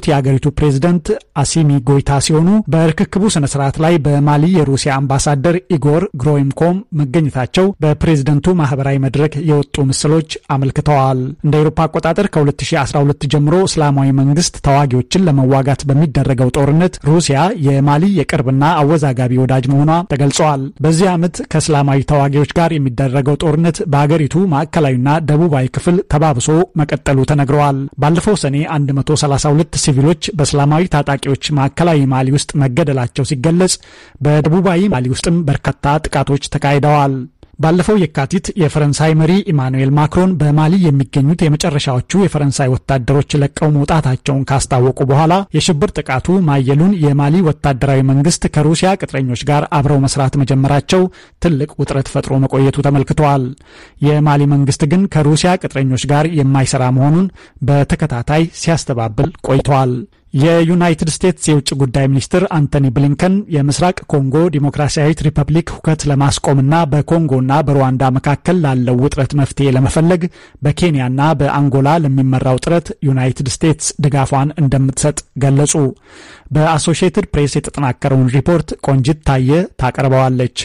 የተናገሩት የአገሪቱ ፕሬዝዳንት አሲሚ ጎይታ ሲሆኑ በርክክቡ ስነ ስርዓት ላይ በማሊ የሩሲያ አምባሳደር ኢጎር ግሮይምኮም መገኘታቸው በፕሬዝዳንቱ ማህበራዊ መድረክ የወጡ ምስሎች አመልክተዋል። እንደ አውሮፓ አቆጣጠር ከ2012 ጀምሮ እስላማዊ መንግስት ተዋጊዎችን ለመዋጋት በሚደረገው ጦርነት ሩሲያ የማሊ የቅርብና አወዛጋቢ ወዳጅ መሆኗ ተገልጿል። በዚህ ዓመት ከእስላማዊ ተዋጊዎች ጋር የሚደረገው ጦርነት በአገሪቱ ማዕከላዊና ደቡባዊ ክፍል ተባብሶ መቀጠሉ ተነግረዋል። ባለፈው ሰኔ 132 ሲቪሎች በእስላማዊ ታጣቂዎች ማዕከላዊ ማሊ ውስጥ መገደላቸው ሲገለጽ በደቡባዊ ማሊ ውስጥም በርካታ ጥቃቶች ተካሂደዋል። ባለፈው የካቲት የፈረንሳይ መሪ ኢማኑኤል ማክሮን በማሊ የሚገኙት የመጨረሻዎቹ የፈረንሳይ ወታደሮች ለቀው መውጣታቸውን ካስታወቁ በኋላ የሽብር ጥቃቱ ማየሉን የማሊ ወታደራዊ መንግስት ከሩሲያ ቅጥረኞች ጋር አብረው መስራት መጀመራቸው ትልቅ ውጥረት ፈጥሮ መቆየቱ ተመልክቷል። የማሊ መንግስት ግን ከሩሲያ ቅጥረኞች ጋር የማይሰራ መሆኑን በተከታታይ ሲያስተባብል ቆይቷል። የዩናይትድ ስቴትስ የውጭ ጉዳይ ሚኒስትር አንቶኒ ብሊንከን የምስራቅ ኮንጎ ዲሞክራሲያዊት ሪፐብሊክ ሁከት ለማስቆምና በኮንጎና በሩዋንዳ መካከል ላለው ውጥረት መፍትሄ ለመፈለግ በኬንያና በአንጎላ ለሚመራው ጥረት ዩናይትድ ስቴትስ ድጋፏን እንደምትሰጥ ገለጹ። በአሶሺየትድ ፕሬስ የተጠናከረውን ሪፖርት ቆንጂት ታየ ታቀርበዋለች።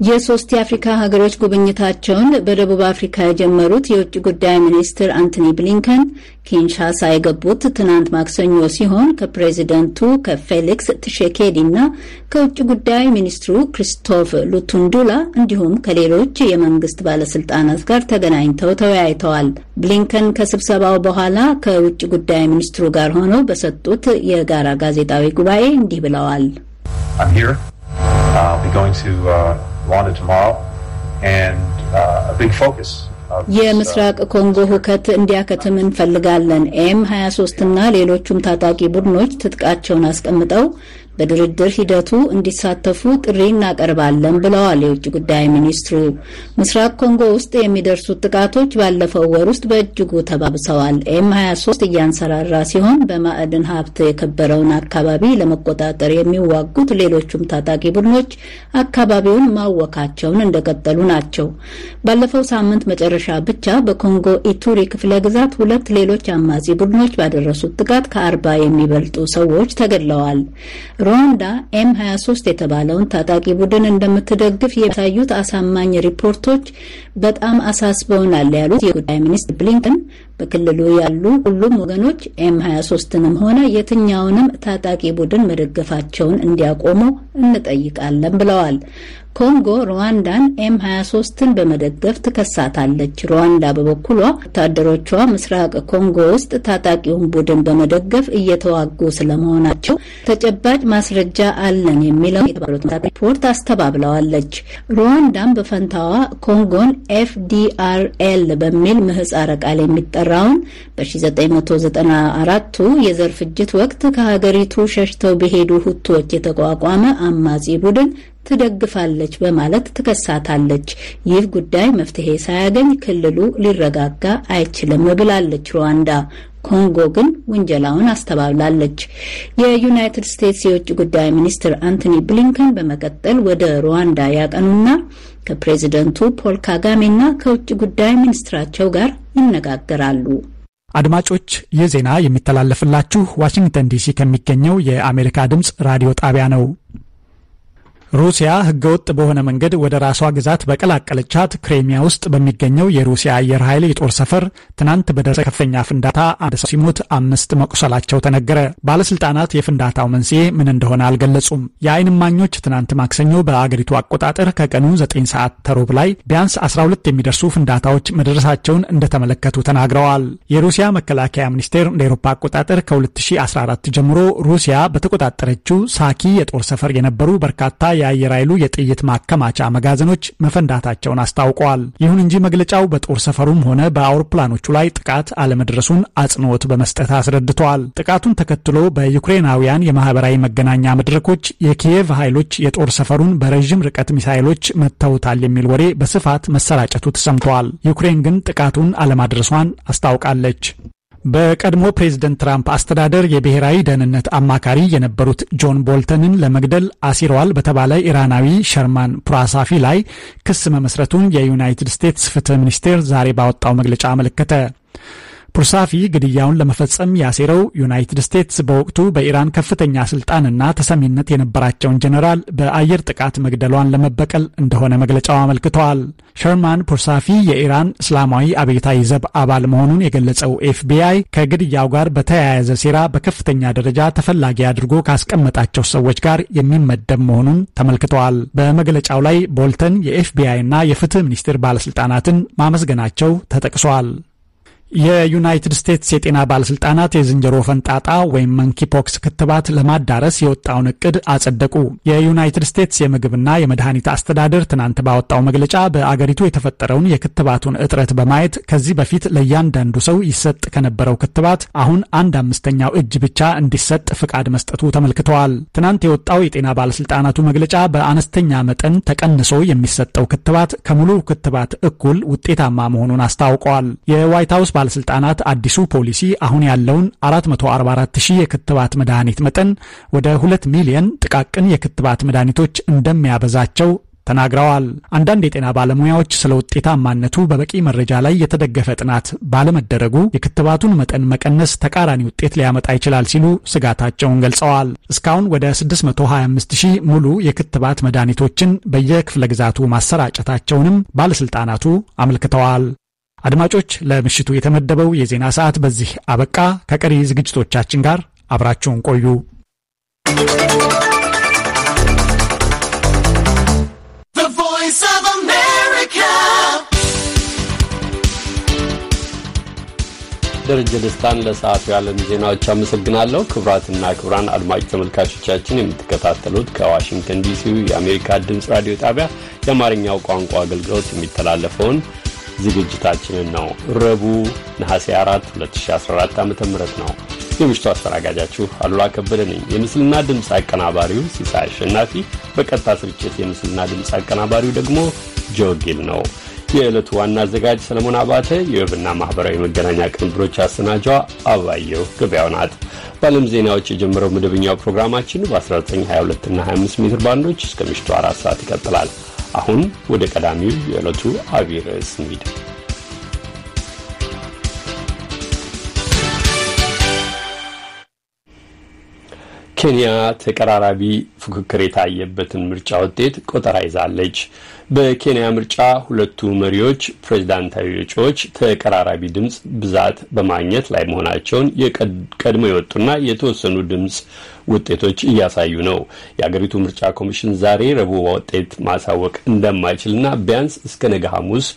የሶስት የአፍሪካ ሀገሮች ጉብኝታቸውን በደቡብ አፍሪካ የጀመሩት የውጭ ጉዳይ ሚኒስትር አንቶኒ ብሊንከን ኪንሻሳ የገቡት ትናንት ማክሰኞ ሲሆን ከፕሬዚደንቱ ከፌሊክስ ትሼኬዲና ከውጭ ጉዳይ ሚኒስትሩ ክሪስቶፍ ሉቱንዱላ እንዲሁም ከሌሎች የመንግስት ባለስልጣናት ጋር ተገናኝተው ተወያይተዋል። ብሊንከን ከስብሰባው በኋላ ከውጭ ጉዳይ ሚኒስትሩ ጋር ሆነው በሰጡት የጋራ ጋዜጣዊ ጉባኤ እንዲህ ብለዋል። Rwanda tomorrow and a big focus የምስራቅ ኮንጎ ሁከት እንዲያከትም እንፈልጋለን። M23 እና ሌሎችም ታጣቂ ቡድኖች ትጥቃቸውን አስቀምጠው በድርድር ሂደቱ እንዲሳተፉ ጥሪ እናቀርባለን ብለዋል የውጭ ጉዳይ ሚኒስትሩ። ምስራቅ ኮንጎ ውስጥ የሚደርሱት ጥቃቶች ባለፈው ወር ውስጥ በእጅጉ ተባብሰዋል። M23 እያንሰራራ ሲሆን በማዕድን ሀብት የከበረውን አካባቢ ለመቆጣጠር የሚዋጉት ሌሎችም ታጣቂ ቡድኖች አካባቢውን ማወካቸውን እንደቀጠሉ ናቸው። ባለፈው ሳምንት መጨረሻ ብቻ በኮንጎ ኢቱሪ ክፍለ ግዛት ሁለት ሌሎች አማጺ ቡድኖች ባደረሱት ጥቃት ከ40 የሚበልጡ ሰዎች ተገድለዋል። ሩዋንዳ M23 የተባለውን ታጣቂ ቡድን እንደምትደግፍ የሚያሳዩት አሳማኝ ሪፖርቶች በጣም አሳስበውናል ያሉት የጉዳይ ሚኒስትር ብሊንከን በክልሉ ያሉ ሁሉም ወገኖች M23ንም ሆነ የትኛውንም ታጣቂ ቡድን መደገፋቸውን እንዲያቆሙ እንጠይቃለን ብለዋል። ኮንጎ ሩዋንዳን M23ን በመደገፍ ትከሳታለች። ሩዋንዳ በበኩሏ ወታደሮቿ ምስራቅ ኮንጎ ውስጥ ታጣቂውን ቡድን በመደገፍ እየተዋጉ ስለመሆናቸው ተጨባጭ ማስረጃ አለን የሚለው የተባሉት ሪፖርት አስተባብለዋለች። ሩዋንዳም በፈንታዋ ኮንጎን FDRL በሚል ምህጻረ ቃል የሚጠራውን በ1994ቱ የዘር ፍጅት ወቅት ከሀገሪቱ ሸሽተው በሄዱ ሁቶች የተቋቋመ አማጺ ቡድን ትደግፋለች በማለት ትከሳታለች። ይህ ጉዳይ መፍትሄ ሳያገኝ ክልሉ ሊረጋጋ አይችልም ብላለች ሩዋንዳ። ኮንጎ ግን ውንጀላውን አስተባብላለች። የዩናይትድ ስቴትስ የውጭ ጉዳይ ሚኒስትር አንቶኒ ብሊንከን በመቀጠል ወደ ሩዋንዳ ያቀኑና ከፕሬዚደንቱ ፖል ካጋሜና ከውጭ ጉዳይ ሚኒስትራቸው ጋር ይነጋገራሉ። አድማጮች፣ ይህ ዜና የሚተላለፍላችሁ ዋሽንግተን ዲሲ ከሚገኘው የአሜሪካ ድምጽ ራዲዮ ጣቢያ ነው። ሩሲያ ህገወጥ በሆነ መንገድ ወደ ራሷ ግዛት በቀላቀለቻት ክሬሚያ ውስጥ በሚገኘው የሩሲያ አየር ኃይል የጦር ሰፈር ትናንት በደረሰ ከፍተኛ ፍንዳታ አንድ ሰው ሲሞት 5 መቁሰላቸው ተነገረ። ባለስልጣናት የፍንዳታው መንስኤ ምን እንደሆነ አልገለጹም። የዓይን እማኞች ትናንት ማክሰኞ በአገሪቱ አቆጣጠር ከቀኑ 9 ሰዓት ተሩብ ላይ ቢያንስ 12 የሚደርሱ ፍንዳታዎች መድረሳቸውን እንደተመለከቱ ተናግረዋል። የሩሲያ መከላከያ ሚኒስቴር እንደ አውሮፓ አቆጣጠር ከ2014 ጀምሮ ሩሲያ በተቆጣጠረችው ሳኪ የጦር ሰፈር የነበሩ በርካታ የአየር ኃይሉ የጥይት ማከማቻ መጋዘኖች መፈንዳታቸውን አስታውቀዋል። ይሁን እንጂ መግለጫው በጦር ሰፈሩም ሆነ በአውሮፕላኖቹ ላይ ጥቃት አለመድረሱን አጽንኦት በመስጠት አስረድተዋል። ጥቃቱን ተከትሎ በዩክሬናውያን የማህበራዊ መገናኛ መድረኮች የኪየቭ ኃይሎች የጦር ሰፈሩን በረዥም ርቀት ሚሳይሎች መተውታል የሚል ወሬ በስፋት መሰራጨቱ ተሰምተዋል። ዩክሬን ግን ጥቃቱን አለማድረሷን አስታውቃለች። በቀድሞ ፕሬዝደንት ትራምፕ አስተዳደር የብሔራዊ ደህንነት አማካሪ የነበሩት ጆን ቦልተንን ለመግደል አሲረዋል በተባለ ኢራናዊ ሸርማን ፕራሳፊ ላይ ክስ መመስረቱን የዩናይትድ ስቴትስ ፍትህ ሚኒስቴር ዛሬ ባወጣው መግለጫ አመለከተ። ፑርሳፊ ግድያውን ለመፈጸም ያሴረው ዩናይትድ ስቴትስ በወቅቱ በኢራን ከፍተኛ ስልጣንና ተሰሚነት የነበራቸውን ጀነራል በአየር ጥቃት መግደሏን ለመበቀል እንደሆነ መግለጫው አመልክተዋል። ሸርማን ፑርሳፊ የኢራን እስላማዊ አብዮታዊ ዘብ አባል መሆኑን የገለጸው ኤፍቢአይ ከግድያው ጋር በተያያዘ ሴራ በከፍተኛ ደረጃ ተፈላጊ አድርጎ ካስቀመጣቸው ሰዎች ጋር የሚመደብ መሆኑን ተመልክተዋል። በመግለጫው ላይ ቦልተን የኤፍቢአይና የፍትህ ሚኒስቴር ባለስልጣናትን ማመስገናቸው ተጠቅሷል። የዩናይትድ ስቴትስ የጤና ባለስልጣናት የዝንጀሮ ፈንጣጣ ወይም መንኪፖክስ ክትባት ለማዳረስ የወጣውን እቅድ አጸደቁ። የዩናይትድ ስቴትስ የምግብና የመድኃኒት አስተዳደር ትናንት ባወጣው መግለጫ በአገሪቱ የተፈጠረውን የክትባቱን እጥረት በማየት ከዚህ በፊት ለእያንዳንዱ ሰው ይሰጥ ከነበረው ክትባት አሁን 1/5 እጅ ብቻ እንዲሰጥ ፍቃድ መስጠቱ ተመልክተዋል። ትናንት የወጣው የጤና ባለስልጣናቱ መግለጫ በአነስተኛ መጠን ተቀንሶ የሚሰጠው ክትባት ከሙሉ ክትባት እኩል ውጤታማ መሆኑን አስታውቀዋል። የዋይት ሃውስ ባለስልጣናት አዲሱ ፖሊሲ አሁን ያለውን 444,000 የክትባት መድኃኒት መጠን ወደ 2 ሚሊዮን ጥቃቅን የክትባት መድኃኒቶች እንደሚያበዛቸው ተናግረዋል። አንዳንድ የጤና ባለሙያዎች ስለ ውጤታማነቱ በበቂ መረጃ ላይ የተደገፈ ጥናት ባለመደረጉ የክትባቱን መጠን መቀነስ ተቃራኒ ውጤት ሊያመጣ ይችላል ሲሉ ስጋታቸውን ገልጸዋል። እስካሁን ወደ 625,000 ሙሉ የክትባት መድኃኒቶችን በየክፍለ ግዛቱ ማሰራጨታቸውንም ባለስልጣናቱ አመልክተዋል። አድማጮች፣ ለምሽቱ የተመደበው የዜና ሰዓት በዚህ አበቃ። ከቀሪ ዝግጅቶቻችን ጋር አብራችሁን ቆዩ። The Voice of America. ደረጀ ደስታን ለሰዓቱ ያለን ዜናዎች አመሰግናለሁ። ክቡራትና ክቡራን አድማጭ ተመልካቾቻችን የምትከታተሉት ከዋሽንግተን ዲሲ የአሜሪካ ድምጽ ራዲዮ ጣቢያ የአማርኛው ቋንቋ አገልግሎት የሚተላለፈውን ዝግጅታችንን ነው። ረቡዕ ነሐሴ 4 2014 ዓ.ም ነው። የምሽቱ አስተናጋጃችሁ አሉላ ከበደ ነኝ። የምስልና ድምጽ አቀናባሪው ሲሳይ አሸናፊ፣ በቀጥታ ስርጭት የምስልና ድምጽ አቀናባሪው ደግሞ ጆጊል ነው። የዕለቱ ዋና አዘጋጅ ሰለሞን አባተ፣ የዌብና ማህበራዊ መገናኛ ቅንብሮች አሰናጇ አበባየሁ ገበያው ናት። በዓለም ዜናዎች የጀመረው መደበኛው ፕሮግራማችን በ1922 እና 25 ሜትር ባንዶች እስከ ምሽቱ 4 ሰዓት ይቀጥላል። አሁን ወደ ቀዳሚው የዕለቱ አብይ ርዕስ እንሂድ። ኬንያ ተቀራራቢ ፉክክር የታየበትን ምርጫ ውጤት ቆጠራ ይዛለች። በኬንያ ምርጫ ሁለቱ መሪዎች ፕሬዝዳንታዊ እጩዎች ተቀራራቢ ድምጽ ብዛት በማግኘት ላይ መሆናቸውን የቀድሞ የወጡና የተወሰኑ ድምጽ ውጤቶች እያሳዩ ነው። የአገሪቱ ምርጫ ኮሚሽን ዛሬ ረቡዕ ውጤት ማሳወቅ እንደማይችልና ቢያንስ እስከ ነገ ሐሙስ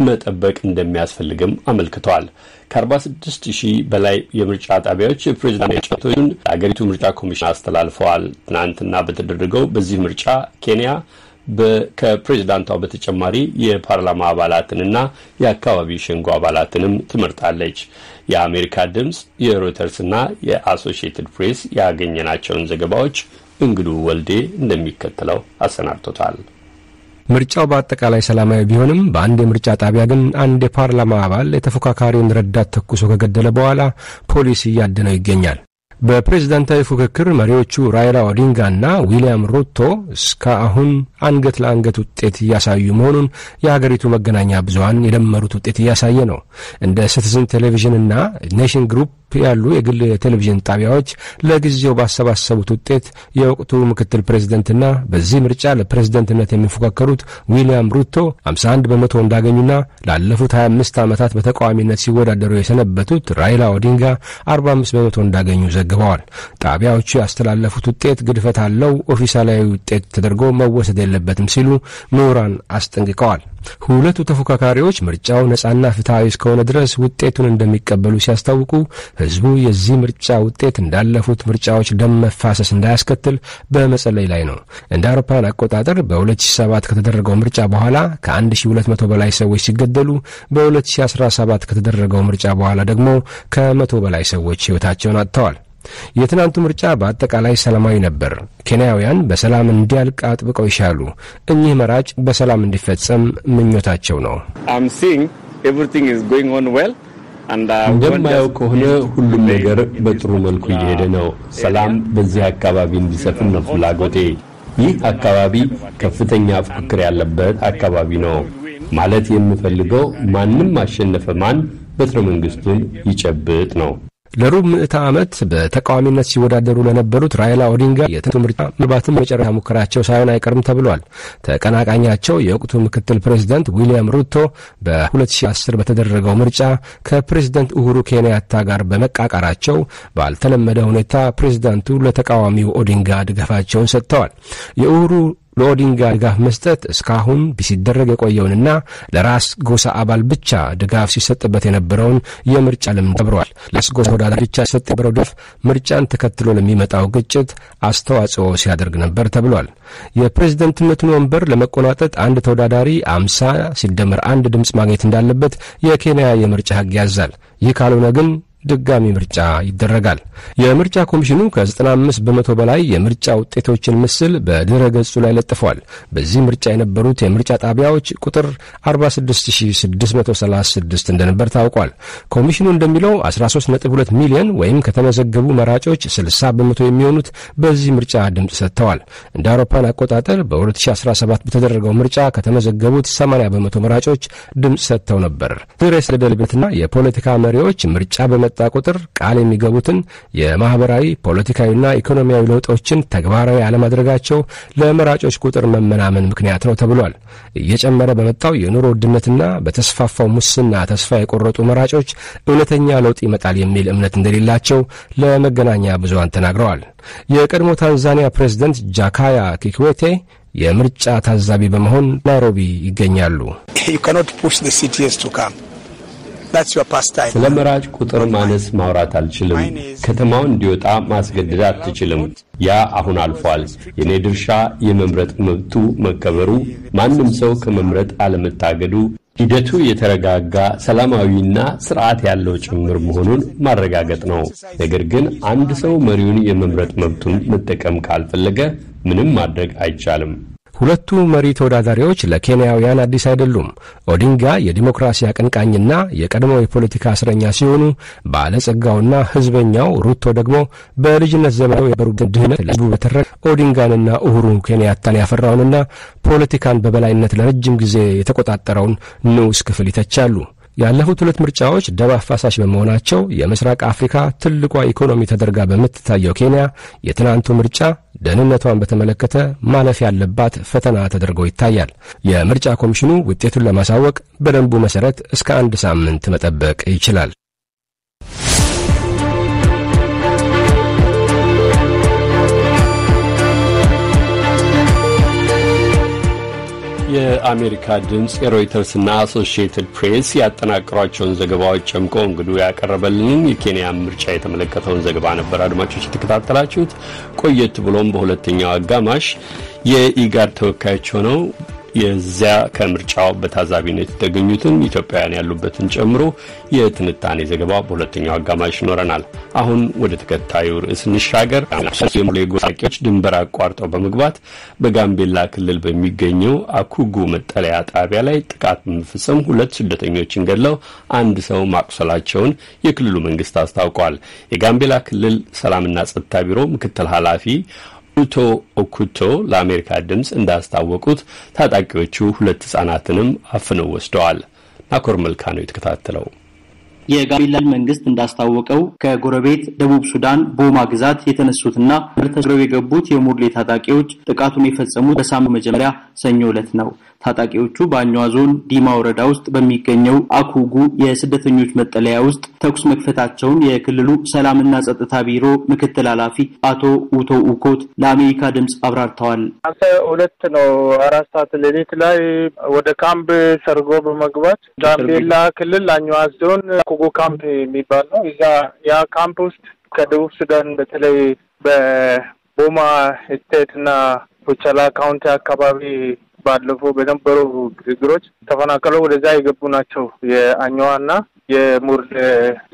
መጠበቅ እንደሚያስፈልግም አመልክቷል። ከ46,000 በላይ የምርጫ ጣቢያዎች የፕሬዝዳንት እጩዎችን የአገሪቱ ምርጫ ኮሚሽን አስተላልፈዋል። ትናንትና በተደረገው በዚህ ምርጫ ኬንያ ከፕሬዝዳንቷ በተጨማሪ የፓርላማ አባላትንና የአካባቢ ሸንጎ አባላትንም ትመርጣለች። የአሜሪካ ድምጽ፣ የሮይተርስና የአሶሺየትድ ፕሬስ ያገኘናቸውን ዘገባዎች እንግዱ ወልዴ እንደሚከተለው አሰናድቶታል። ምርጫው በአጠቃላይ ሰላማዊ ቢሆንም በአንድ የምርጫ ጣቢያ ግን አንድ የፓርላማ አባል የተፎካካሪውን ረዳት ተኩሶ ከገደለ በኋላ ፖሊስ እያደነው ይገኛል። በፕሬዝዳንታዊ ፉክክር መሪዎቹ ራይላ ኦዲንጋና ዊሊያም ሩቶ እስካሁን አንገት ለአንገት ውጤት እያሳዩ መሆኑን የሀገሪቱ መገናኛ ብዙሃን የደመሩት ውጤት እያሳየ ነው። እንደ ሲቲዝን ቴሌቪዥንና ኔሽን ግሩፕ ያሉ የግል ቴሌቪዥን ጣቢያዎች ለጊዜው ባሰባሰቡት ውጤት የወቅቱ ምክትል ፕሬዝደንትና በዚህ ምርጫ ለፕሬዝደንትነት የሚፎካከሩት ዊሊያም ሩቶ 51 በመቶ እንዳገኙና ላለፉት 25 ዓመታት በተቃዋሚነት ሲወዳደሩ የሰነበቱት ራይላ ኦዲንጋ 45 በመቶ እንዳገኙ ዘግበዋል። ጣቢያዎቹ ያስተላለፉት ውጤት ግድፈት አለው፣ ኦፊሳላዊ ውጤት ተደርጎ መወሰድ የለበትም ሲሉ ምሁራን አስጠንቅቀዋል። ሁለቱ ተፎካካሪዎች ምርጫው ነጻና ፍትሃዊ እስከሆነ ድረስ ውጤቱን እንደሚቀበሉ ሲያስታውቁ ህዝቡ የዚህ ምርጫ ውጤት እንዳለፉት ምርጫዎች ደም መፋሰስ እንዳያስከትል በመጸለይ ላይ ነው። እንደ አውሮፓውያን አቆጣጠር በ2007 ከተደረገው ምርጫ በኋላ ከ1200 በላይ ሰዎች ሲገደሉ በ2017 ከተደረገው ምርጫ በኋላ ደግሞ ከ100 በላይ ሰዎች ህይወታቸውን አጥተዋል። የትናንቱ ምርጫ በአጠቃላይ ሰላማዊ ነበር። ኬንያውያን በሰላም እንዲያልቅ አጥብቀው ይሻሉ። እኚህ መራጭ በሰላም እንዲፈጸም ምኞታቸው ነው። እንደማየው ከሆነ ሁሉም ነገር በጥሩ መልኩ እየሄደ ነው። ሰላም በዚህ አካባቢ እንዲሰፍን ነው ፍላጎቴ። ይህ አካባቢ ከፍተኛ ፉክክር ያለበት አካባቢ ነው። ማለት የምፈልገው ማንም አሸነፈ ማን በትረ መንግስቱን ይጨብጥ ነው። ለሩብ ምዕተ ዓመት በተቃዋሚነት ሲወዳደሩ ለነበሩት ራይላ ኦዲንጋ ምርጫ ምናልባትም መጨረሻ ሙከራቸው ሳይሆን አይቀርም ተብሏል። ተቀናቃኛቸው የወቅቱ ምክትል ፕሬዝዳንት ዊሊያም ሩቶ በ2010 በተደረገው ምርጫ ከፕሬዝዳንት ኡሁሩ ኬንያታ ጋር በመቃቃራቸው ባልተለመደ ሁኔታ ፕሬዝዳንቱ ለተቃዋሚው ኦዲንጋ ድጋፋቸውን ሰጥተዋል። የኡሁሩ ለኦዲንጋ ድጋፍ መስጠት እስካሁን ሲደረግ የቆየውንና ለራስ ጎሳ አባል ብቻ ድጋፍ ሲሰጥበት የነበረውን የምርጫ ልምድ ተብሯል። ለራስ ጎሳ ተወዳዳሪ ብቻ ሲሰጥ የነበረው ድጋፍ ምርጫን ተከትሎ ለሚመጣው ግጭት አስተዋጽኦ ሲያደርግ ነበር ተብሏል። የፕሬዝዳንትነቱን ወንበር ለመቆናጠጥ አንድ ተወዳዳሪ 50 ሲደመር 1 ድምጽ ማግኘት እንዳለበት የኬንያ የምርጫ ሕግ ያዛል። ይህ ካልሆነ ግን ድጋሚ ምርጫ ይደረጋል። የምርጫ ኮሚሽኑ ከ95 በመቶ በላይ የምርጫ ውጤቶችን ምስል በድረ ገጹ ላይ ለጥፏል። በዚህ ምርጫ የነበሩት የምርጫ ጣቢያዎች ቁጥር 46636 እንደነበር ታውቋል። ኮሚሽኑ እንደሚለው 13.2 ሚሊዮን ወይም ከተመዘገቡ መራጮች 60 በመቶ የሚሆኑት በዚህ ምርጫ ድምጽ ሰጥተዋል። እንደ አውሮፓን አቆጣጠር በ2017 በተደረገው ምርጫ ከተመዘገቡት 80 በመቶ መራጮች ድምጽ ሰጥተው ነበር። ድረስ ለደልበትና የፖለቲካ መሪዎች ምርጫ በመጣ ቁጥር ቃል የሚገቡትን የማህበራዊ ፖለቲካዊና ኢኮኖሚያዊ ለውጦችን ተግባራዊ አለማድረጋቸው ለመራጮች ቁጥር መመናመን ምክንያት ነው ተብሏል። እየጨመረ በመጣው የኑሮ ውድነትና በተስፋፋው ሙስና ተስፋ የቆረጡ መራጮች እውነተኛ ለውጥ ይመጣል የሚል እምነት እንደሌላቸው ለመገናኛ ብዙሃን ተናግረዋል። የቀድሞ ታንዛኒያ ፕሬዝዳንት ጃካያ ኪክዌቴ የምርጫ ታዛቢ በመሆን ናይሮቢ ይገኛሉ። ስለ መራጭ ቁጥር ማነስ ማውራት አልችልም። ከተማው እንዲወጣ ማስገደድ አትችልም። ያ አሁን አልፏል። የኔ ድርሻ የመምረጥ መብቱ መከበሩ፣ ማንም ሰው ከመምረጥ አለመታገዱ፣ ሂደቱ የተረጋጋ ሰላማዊና ስርዓት ያለው ጭምር መሆኑን ማረጋገጥ ነው። ነገር ግን አንድ ሰው መሪውን የመምረጥ መብቱን መጠቀም ካልፈለገ ምንም ማድረግ አይቻልም። ሁለቱ መሪ ተወዳዳሪዎች ለኬንያውያን አዲስ አይደሉም። ኦዲንጋ የዲሞክራሲ አቀንቃኝና የቀድሞ የፖለቲካ እስረኛ ሲሆኑ ባለጸጋውና ህዝበኛው ሩቶ ደግሞ በልጅነት ዘመኑ የበሩትን ድህነት ለህዝቡ በተረከ ኦዲንጋንና ኡሁሩ ኬንያታን ያፈራውንና ፖለቲካን በበላይነት ለረጅም ጊዜ የተቆጣጠረውን ንዑስ ክፍል ይተቻሉ። ያለፉት ሁለት ምርጫዎች ደም አፋሳሽ በመሆናቸው የምስራቅ አፍሪካ ትልቋ ኢኮኖሚ ተደርጋ በምትታየው ኬንያ የትናንቱ ምርጫ ደህንነቷን በተመለከተ ማለፍ ያለባት ፈተና ተደርጎ ይታያል። የምርጫ ኮሚሽኑ ውጤቱን ለማሳወቅ በደንቡ መሰረት እስከ 1 ሳምንት መጠበቅ ይችላል። የአሜሪካ ድምጽ የሮይተርስና አሶሺየትድ ፕሬስ ያጠናቀሯቸውን ዘገባዎች ጨምቆ እንግዱ ያቀረበልን የኬንያ ምርጫ የተመለከተውን ዘገባ ነበር አድማጮች የተከታተላችሁት። ቆየት ብሎም በሁለተኛው አጋማሽ የኢጋድ ተወካዮች ሆነው የዚያ ከምርጫው በታዛቢነት የተገኙትን ኢትዮጵያውያን ያሉበትን ጨምሮ የትንታኔ ዘገባ በሁለተኛው አጋማሽ ይኖረናል። አሁን ወደ ተከታዩ ርዕስ እንሻገር። ጎሳቂዎች ድንበር አቋርጠው በመግባት በጋምቤላ ክልል በሚገኘው አኩጉ መጠለያ ጣቢያ ላይ ጥቃት በመፈጸም 2 ስደተኞችን ገድለው 1 ሰው ማቁሰላቸውን የክልሉ መንግስት አስታውቋል። የጋምቤላ ክልል ሰላምና ጸጥታ ቢሮ ምክትል ኃላፊ ኡቶ ኦኩቶ ለአሜሪካ ድምጽ እንዳስታወቁት ታጣቂዎቹ 2 ሕፃናትንም አፍነው ወስደዋል። ናኮር መልካ ነው የተከታተለው። የጋምቤላ መንግስት እንዳስታወቀው ከጎረቤት ደቡብ ሱዳን ቦማ ግዛት የተነሱትና በተግረው የገቡት የሙርሌ ታጣቂዎች ጥቃቱን የፈጸሙት በሳምንቱ መጀመሪያ ሰኞ ዕለት ነው። ታጣቂዎቹ በአኛዋ ዞን ዲማ ወረዳ ውስጥ በሚገኘው አኩጉ የስደተኞች መጠለያ ውስጥ ተኩስ መክፈታቸውን የክልሉ ሰላምና ጸጥታ ቢሮ ምክትል ኃላፊ አቶ ኡቶ ኡኮት ለአሜሪካ ድምጽ አብራርተዋል። 2 ነው 4 ሰዓት ሌሊት ላይ ወደ ካምፕ ሰርጎ በመግባት ጋምቤላ ክልል አኛዋ ዞን አኩጉ ካምፕ የሚባል ነው። ያ ካምፕ ውስጥ ከደቡብ ሱዳን በተለይ በቦማ ስቴትና ቡቻላ ካውንቲ አካባቢ ባለፈው በነበሩ ግግሮች ተፈናቅለው ወደዛ የገቡ ናቸው። የአኛዋና የሙርሌ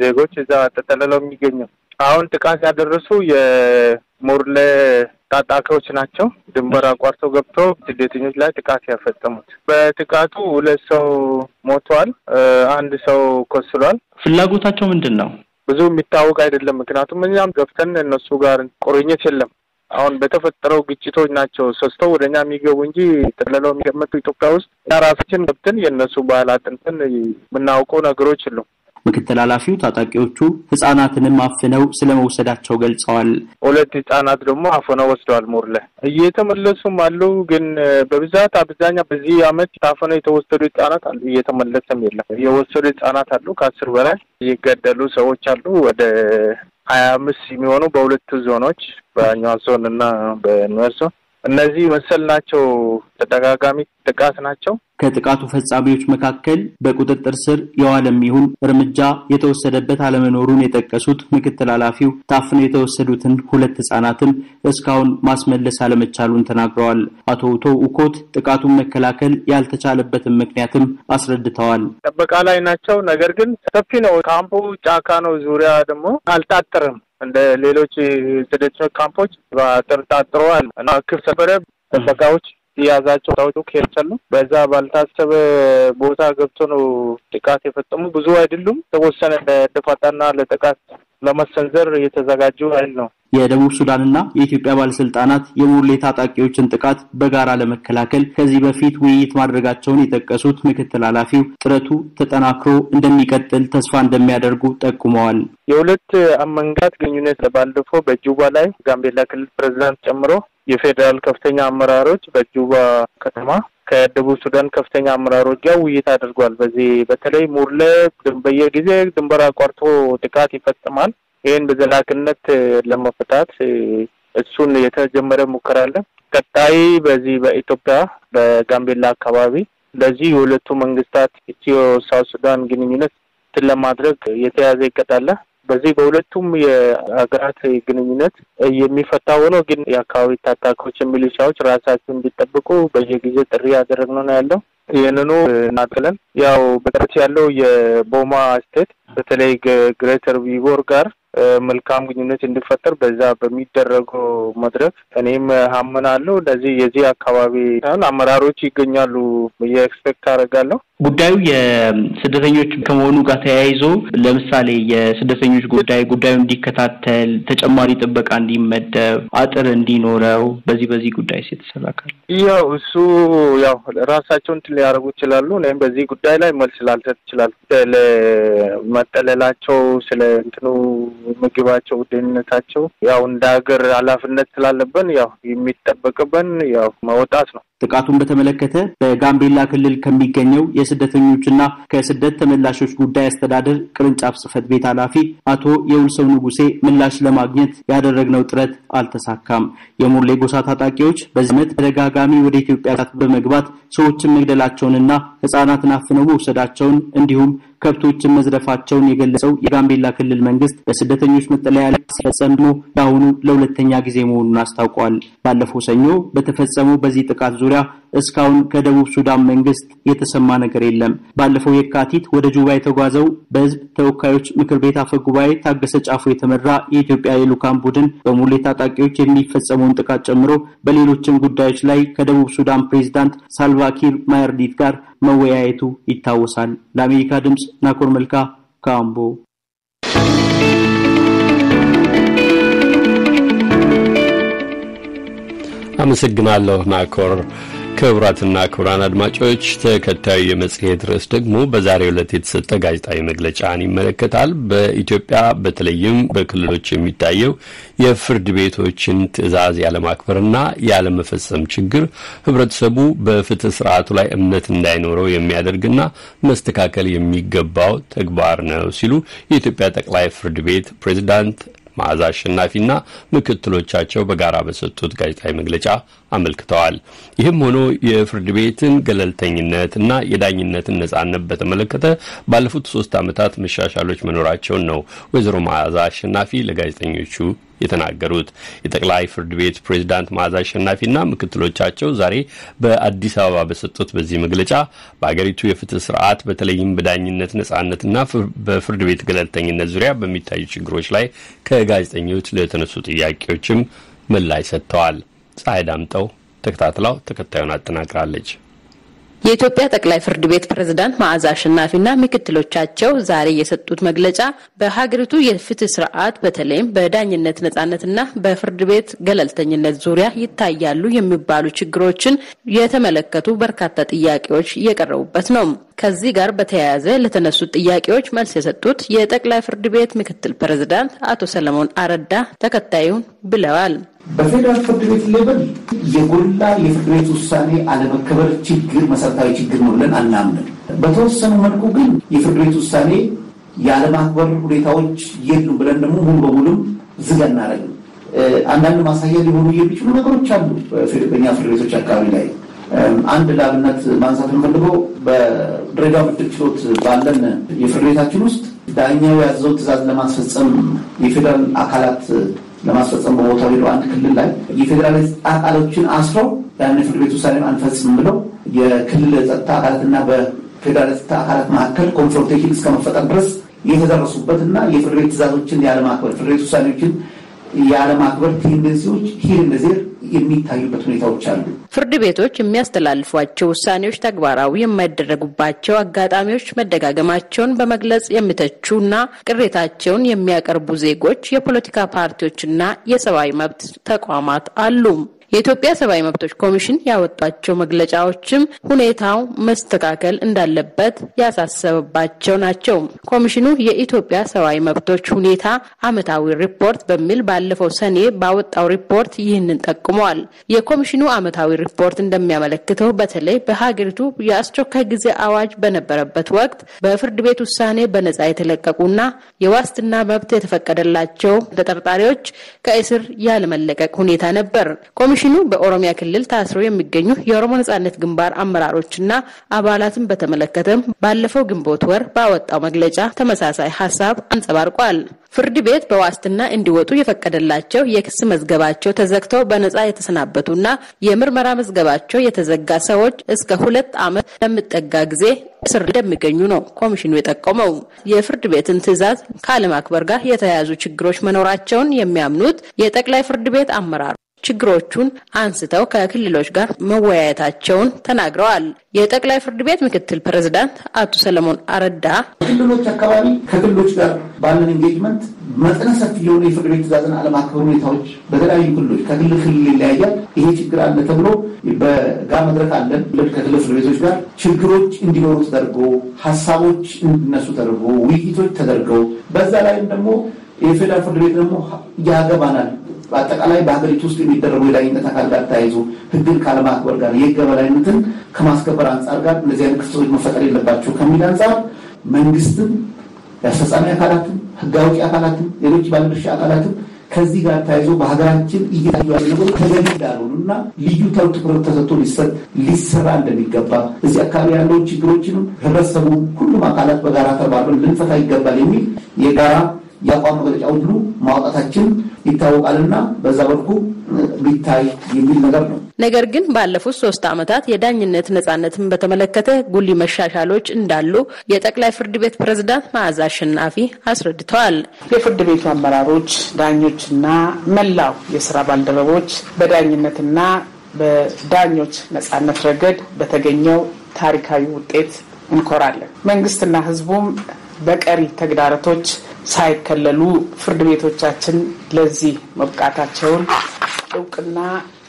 ዜጎች እዛ ተጠልለው የሚገኙ አሁን ጥቃት ያደረሱ የሙርሌ ታጣቂዎች ናቸው። ድንበር አቋርጠው ገብተው ስደተኞች ላይ ጥቃት ያፈጸሙት። በጥቃቱ 2 ሰው ሞቷል፣ 1 ሰው ቆስሏል። ፍላጎታቸው ምንድነው? ብዙ የሚታወቅ አይደለም። ምክንያቱም እኛም ገብተን እነሱ ጋር ቁርኝት የለም። አሁን በተፈጠረው ግጭቶች ናቸው ሶስተው ወደኛ የሚገቡ እንጂ ተለለው የሚመጡ ኢትዮጵያ ውስጥ ራሳችን ገብተን የነሱ ባህል አጥንተን የምናውቀው ነገሮች ሁሉ ምክትል ኃላፊው ታጣቂዎቹ ህፃናትንም አፍነው ስለመውሰዳቸው ገልጸዋል። ሁለት ህፃናት ደግሞ አፍነው ወስደዋል። ሞርለ እየተመለሱም አሉ። ግን በብዛት አብዛኛው በዚህ አመት ታፍነው የተወሰዱ ህፃናት አሉ። እየተመለሰም የለም። የወሰዱ ህፃናት አሉ። ከ10 በላይ የገደሉ ሰዎች አሉ። ወደ 25 የሚሆኑ በሁለት ዞኖች በአኛዋ ዞን እና በኑዌር ዞን እነዚህ መሰል ናቸው። ተደጋጋሚ ጥቃት ናቸው። ከጥቃቱ ፈጻሚዎች መካከል በቁጥጥር ስር የዋለም ይሁን እርምጃ የተወሰደበት አለመኖሩን የጠቀሱት ምክትል ኃላፊው ታፍነው የተወሰዱትን ሁለት ህፃናትም እስካሁን ማስመለስ አለመቻሉን ተናግረዋል። አቶ ኡኮት ጥቃቱን መከላከል ያልተቻለበትን ምክንያትም አስረድተዋል። ጥበቃ ላይ ናቸው። ነገር ግን ሰፊ ነው። ካምፑ ጫካ ነው። ዙሪያ ደግሞ አልታጠረም። እንደ ሌሎች ስደተኞች ካምፖች ተጣጥረዋል እና ክፍት ሰበረ ጥበቃዎች ያዛቸው ታውቁ ከርቻሉ በዛ ባልታሰበ ቦታ ገብቶ ነው ጥቃት የፈጸሙ። ብዙ አይደሉም። ተወሰነ ለደፋጣና ለጥቃት ለመሰንዘር የተዘጋጁ አይደል ነው። የደቡብ ሱዳንና የኢትዮጵያ ባለስልጣናት የሙርሌ ታጣቂዎችን ጥቃት በጋራ ለመከላከል ከዚህ በፊት ውይይት ማድረጋቸውን የጠቀሱት ምክትል ኃላፊው ጥረቱ ተጠናክሮ እንደሚቀጥል ተስፋ እንደሚያደርጉ ጠቁመዋል። የሁለት መንግስታት ግንኙነት ባለፈው በጁባ ላይ ጋምቤላ ክልል ፕሬዝዳንት ጨምሮ የፌደራል ከፍተኛ አመራሮች በጁባ ከተማ ከደቡብ ሱዳን ከፍተኛ አመራሮች ጋር ውይይት አድርጓል። በዚህ በተለይ ሙርሌ በየጊዜ ድንበር አቋርጦ ጥቃት ይፈጽማል። ይሄን በዘላቂነት ለመፍታት እሱን የተጀመረ ሙከራ አለ። ቀጣይ በዚህ በኢትዮጵያ በጋምቤላ አካባቢ ለዚህ የሁለቱ መንግስታት ኢትዮ ሳውዝ ሱዳን ግንኙነት ለማድረግ የተያዘ ይቀጣል። በዚህ በሁለቱም የሀገራት ግንኙነት የሚፈታው ነው። ግን የአካባቢ ታጣቂዎች ሚሊሻዎች ራሳቸውን እንዲጠብቁ በየጊዜው ጥሪ ያደረግነው ነው ያለው። ይሄንኑ እናጥለን ያው በቀጥ ያለው የቦማ ስቴት በተለይ ግሬተር ቪጎር ጋር መልካም ግንኙነት እንዲፈጠር በዛ በሚደረገው መድረክ እኔም አምናለሁ። ለዚህ የዚህ አካባቢ አመራሮች ይገኛሉ የኤክስፔክት አደርጋለሁ። ጉዳዩ የስደተኞች ከመሆኑ ጋር ተያይዞ ለምሳሌ የስደተኞች ጉዳዩ እንዲከታተል ተጨማሪ ጥበቃ እንዲመደብ አጥር እንዲኖረው በዚህ ጉዳይ ሲተሰራካል ያው እሱ ያው ራሳቸውን ሊያደርጉ ይችላሉ። እኔም በዚህ ጉዳይ ላይ መልስ ላልሰጥ ይችላል። ስለመጠለላቸው ስለ እንትኑ ምግባቸው ደህንነታቸው ያው እንደ ሀገር ኃላፊነት ስላለብን ያው የሚጠበቅብን ያው መውጣት ነው። ጥቃቱን በተመለከተ በጋምቤላ ክልል ከሚገኘው የስደተኞችና ከስደት ተመላሾች ጉዳይ አስተዳደር ቅርንጫፍ ጽሕፈት ቤት ኃላፊ አቶ የውልሰው ንጉሴ ምላሽ ለማግኘት ያደረግነው ጥረት አልተሳካም። የሙርሌ ጎሳ ታጣቂዎች በዚህ ዓመት ተደጋጋሚ ወደ ኢትዮጵያ በመግባት ሰዎችን መግደላቸውንና ህፃናትን አፍነው መውሰዳቸውን እንዲሁም ከብቶችን መዝረፋቸውን የገለጸው የጋምቤላ ክልል መንግስት በስደተኞች መጠለያ ላይ ሲፈጸሙ ያሁኑ ለሁለተኛ ጊዜ መሆኑን አስታውቋል። ባለፈው ሰኞ በተፈጸመው በዚህ ጥቃት ዙሪያ እስካሁን ከደቡብ ሱዳን መንግስት የተሰማ ነገር የለም። ባለፈው የካቲት ወደ ጁባ የተጓዘው በህዝብ ተወካዮች ምክር ቤት አፈ ጉባኤ ታገሰ ጫፎ የተመራ የኢትዮጵያ የልኡካን ቡድን በሙርሌ ታጣቂዎች የሚፈጸመውን ጥቃት ጨምሮ በሌሎችም ጉዳዮች ላይ ከደቡብ ሱዳን ፕሬዝዳንት ሳልቫኪር ማያርዲት ጋር መወያየቱ ይታወሳል። ለአሜሪካ ድምጽ ናኮር መልካ ካምቦ። አመሰግናለሁ ናኮር። ክቡራትና ክቡራን አድማጮች ተከታዩ የመጽሔት ርዕስ ደግሞ በዛሬው ዕለት የተሰጠ ጋዜጣዊ መግለጫን ይመለከታል። በኢትዮጵያ በተለይም በክልሎች የሚታየው የፍርድ ቤቶችን ትዕዛዝ ያለማክበርና ያለመፈጸም ችግር ህብረተሰቡ በፍትህ ስርዓቱ ላይ እምነት እንዳይኖረው የሚያደርግና መስተካከል የሚገባው ተግባር ነው ሲሉ የኢትዮጵያ ጠቅላይ ፍርድ ቤት ፕሬዝዳንት መዓዛ አሸናፊና ምክትሎቻቸው በጋራ በሰጡት ጋዜጣዊ መግለጫ አመልክተዋል። ይህም ሆኖ የፍርድ ቤትን ገለልተኝነትና የዳኝነትን ነጻነት በተመለከተ ባለፉት 3 ዓመታት መሻሻሎች መኖራቸውን ነው ወይዘሮ መዓዛ አሸናፊ ለጋዜጠኞቹ የተናገሩት። የጠቅላይ ፍርድ ቤት ፕሬዝዳንት መዓዛ አሸናፊና ምክትሎቻቸው ዛሬ በአዲስ አበባ በሰጡት በዚህ መግለጫ በአገሪቱ የፍትህ ስርዓት በተለይም በዳኝነት ነጻነትና በፍርድ ቤት ገለልተኝነት ዙሪያ በሚታዩ ችግሮች ላይ ከጋዜጠኞች ለተነሱ ጥያቄዎችም ምላሽ ሰጥተዋል። ፀሐይ ዳምጠው ተከታትላው ተከታዩን አጠናቅራለች። የኢትዮጵያ ጠቅላይ ፍርድ ቤት ፕሬዝዳንት መዓዛ አሸናፊና ምክትሎቻቸው ዛሬ የሰጡት መግለጫ በሀገሪቱ የፍትህ ስርዓት በተለይም በዳኝነት ነጻነትና በፍርድ ቤት ገለልተኝነት ዙሪያ ይታያሉ የሚባሉ ችግሮችን የተመለከቱ በርካታ ጥያቄዎች እየቀረቡበት ነው። ከዚህ ጋር በተያያዘ ለተነሱት ጥያቄዎች መልስ የሰጡት የጠቅላይ ፍርድ ቤት ምክትል ፕሬዝዳንት አቶ ሰለሞን አረዳ ተከታዩን ብለዋል። በፌደራል ፍርድ ቤት ሌቭል የጎላ የፍርድ ቤት ውሳኔ አለመከበር ችግር መሰረታዊ ችግር ነው ብለን አናምንም። በተወሰኑ መልኩ ግን የፍርድ ቤት ውሳኔ ያለማክበር ሁኔታዎች የሉ ብለን ደግሞ ሙሉ በሙሉ ዝግ አናደርግም። አንዳንድ ማሳያ ሊሆኑ የሚችሉ ነገሮች አሉ በኛ ፍርድ ቤቶች አካባቢ ላይ። አንድ ለአብነት ማንሳት የምፈልገው በድሬዳዋ ምድብ ችሎት ባለን የፍርድ ቤታችን ውስጥ ዳኛው ያዘው ትዕዛዝ ለማስፈጸም የፌደራል አካላት ለማስፈጸም በቦታው ሄደው አንድ ክልል ላይ የፌደራል አካሎችን አስረው ያን የፍርድ ቤት ውሳኔ አንፈጽም ብለው የክልል ጸጥታ አካላትና በፌደራል ጸጥታ አካላት መካከል ኮንፍሮንቴሽን እስከመፈጠር ድረስ የተደረሱበትና የፍርድ ቤት ትዕዛዞችን ያለማክበር ፍርድ ቤት ውሳኔዎችን ያለማክበር ቴንደንሲዎች ሂር እንደዚህ የሚታዩበት ሁኔታዎች አሉ። ፍርድ ቤቶች የሚያስተላልፏቸው ውሳኔዎች ተግባራዊ የማይደረጉባቸው አጋጣሚዎች መደጋገማቸውን በመግለጽ የሚተቹና ቅሬታቸውን የሚያቀርቡ ዜጎች፣ የፖለቲካ ፓርቲዎችና የሰብአዊ መብት ተቋማት አሉ። የኢትዮጵያ ሰብአዊ መብቶች ኮሚሽን ያወጣቸው መግለጫዎችም ሁኔታው መስተካከል እንዳለበት ያሳሰበባቸው ናቸው። ኮሚሽኑ የኢትዮጵያ ሰብአዊ መብቶች ሁኔታ ዓመታዊ ሪፖርት በሚል ባለፈው ሰኔ ባወጣው ሪፖርት ይህንን ጠቁሟል። የኮሚሽኑ ዓመታዊ ሪፖርት እንደሚያመለክተው በተለይ በሀገሪቱ የአስቸኳይ ጊዜ አዋጅ በነበረበት ወቅት በፍርድ ቤት ውሳኔ በነጻ የተለቀቁና የዋስትና መብት የተፈቀደላቸው ተጠርጣሪዎች ከእስር ያለመለቀቅ ሁኔታ ነበር። ኮሚሽኑ በኦሮሚያ ክልል ታስረው የሚገኙ የኦሮሞ ነጻነት ግንባር አመራሮችና አባላትን በተመለከተ ባለፈው ግንቦት ወር ባወጣው መግለጫ ተመሳሳይ ሐሳብ አንጸባርቋል። ፍርድ ቤት በዋስትና እንዲወጡ የፈቀደላቸው የክስ መዝገባቸው ተዘግተው በነጻ የተሰናበቱና የምርመራ መዝገባቸው የተዘጋ ሰዎች እስከ 2 ዓመት ለሚጠጋ ጊዜ እስር እንደሚገኙ ነው ኮሚሽኑ የጠቆመው። የፍርድ ቤትን ትዕዛዝ ካለማክበር ጋር የተያያዙ ችግሮች መኖራቸውን የሚያምኑት የጠቅላይ ፍርድ ቤት አመራር ችግሮቹን አንስተው ከክልሎች ጋር መወያየታቸውን ተናግረዋል። የጠቅላይ ፍርድ ቤት ምክትል ፕሬዝዳንት አቶ ሰለሞን አረዳ ክልሎች አካባቢ ከክልሎች ጋር ባለን ኢንጌጅመንት መጠነ ሰፊ የሆነ የፍርድ ቤት ትዕዛዝን አለማክበር ሁኔታዎች በተለያዩ ክልሎች ከክልል ክልል ይለያያል። ይሄ ችግር አለ ተብሎ በጋራ መድረክ አለን ከክልል ፍርድ ቤቶች ጋር ችግሮች እንዲኖሩ ተደርጎ ሀሳቦች እንዲነሱ ተደርጎ ውይይቶች ተደርገው በዛ ላይም ደግሞ የፌደራል ፍርድ ቤት ደግሞ ያገባናል በአጠቃላይ በሀገሪቱ ውስጥ የሚደረጉ የዳኝነት አካል ጋር ተያይዞ ሕግን ካለማክበር ጋር የሕግ የበላይነትን ከማስከበር አንጻር ጋር እነዚህ አይነት ክስተቶች መፈጠር የለባቸው ከሚል አንጻር መንግስትም የአስፈጻሚ አካላትም ሕግ አውጪ አካላትም ሌሎች ባለድርሻ አካላትም ከዚህ ጋር ተያይዞ በሀገራችን እየታዩ ያሉ ነገሮች ተገቢ እንዳልሆኑና ልዩ ትኩረት ተሰጥቶ ሊሰራ እንደሚገባ እዚህ አካባቢ ያለው ችግሮችንም ህብረተሰቡ ሁሉም አካላት በጋራ ተባብረን ልንፈታ ይገባል የሚል የጋራ የአቋም መግለጫ ሁሉ ማውጣታችን ይታወቃልና በዛ በኩ ቢታይ የሚል ነገር ነው። ነገር ግን ባለፉት 3 ዓመታት የዳኝነት ነጻነትን በተመለከተ ጉሊ መሻሻሎች እንዳሉ የጠቅላይ ፍርድ ቤት ፕሬዝዳንት መዓዛ አሸናፊ አስረድተዋል። የፍርድ ቤቱ አመራሮች፣ ዳኞችና መላው የሥራ ባልደረቦች በዳኝነትና በዳኞች ነጻነት ረገድ በተገኘው ታሪካዊ ውጤት እንኮራለን። መንግስትና ህዝቡም በቀሪ ተግዳሮቶች ሳይከለሉ ፍርድ ቤቶቻችን ለዚህ መብቃታቸውን እውቅና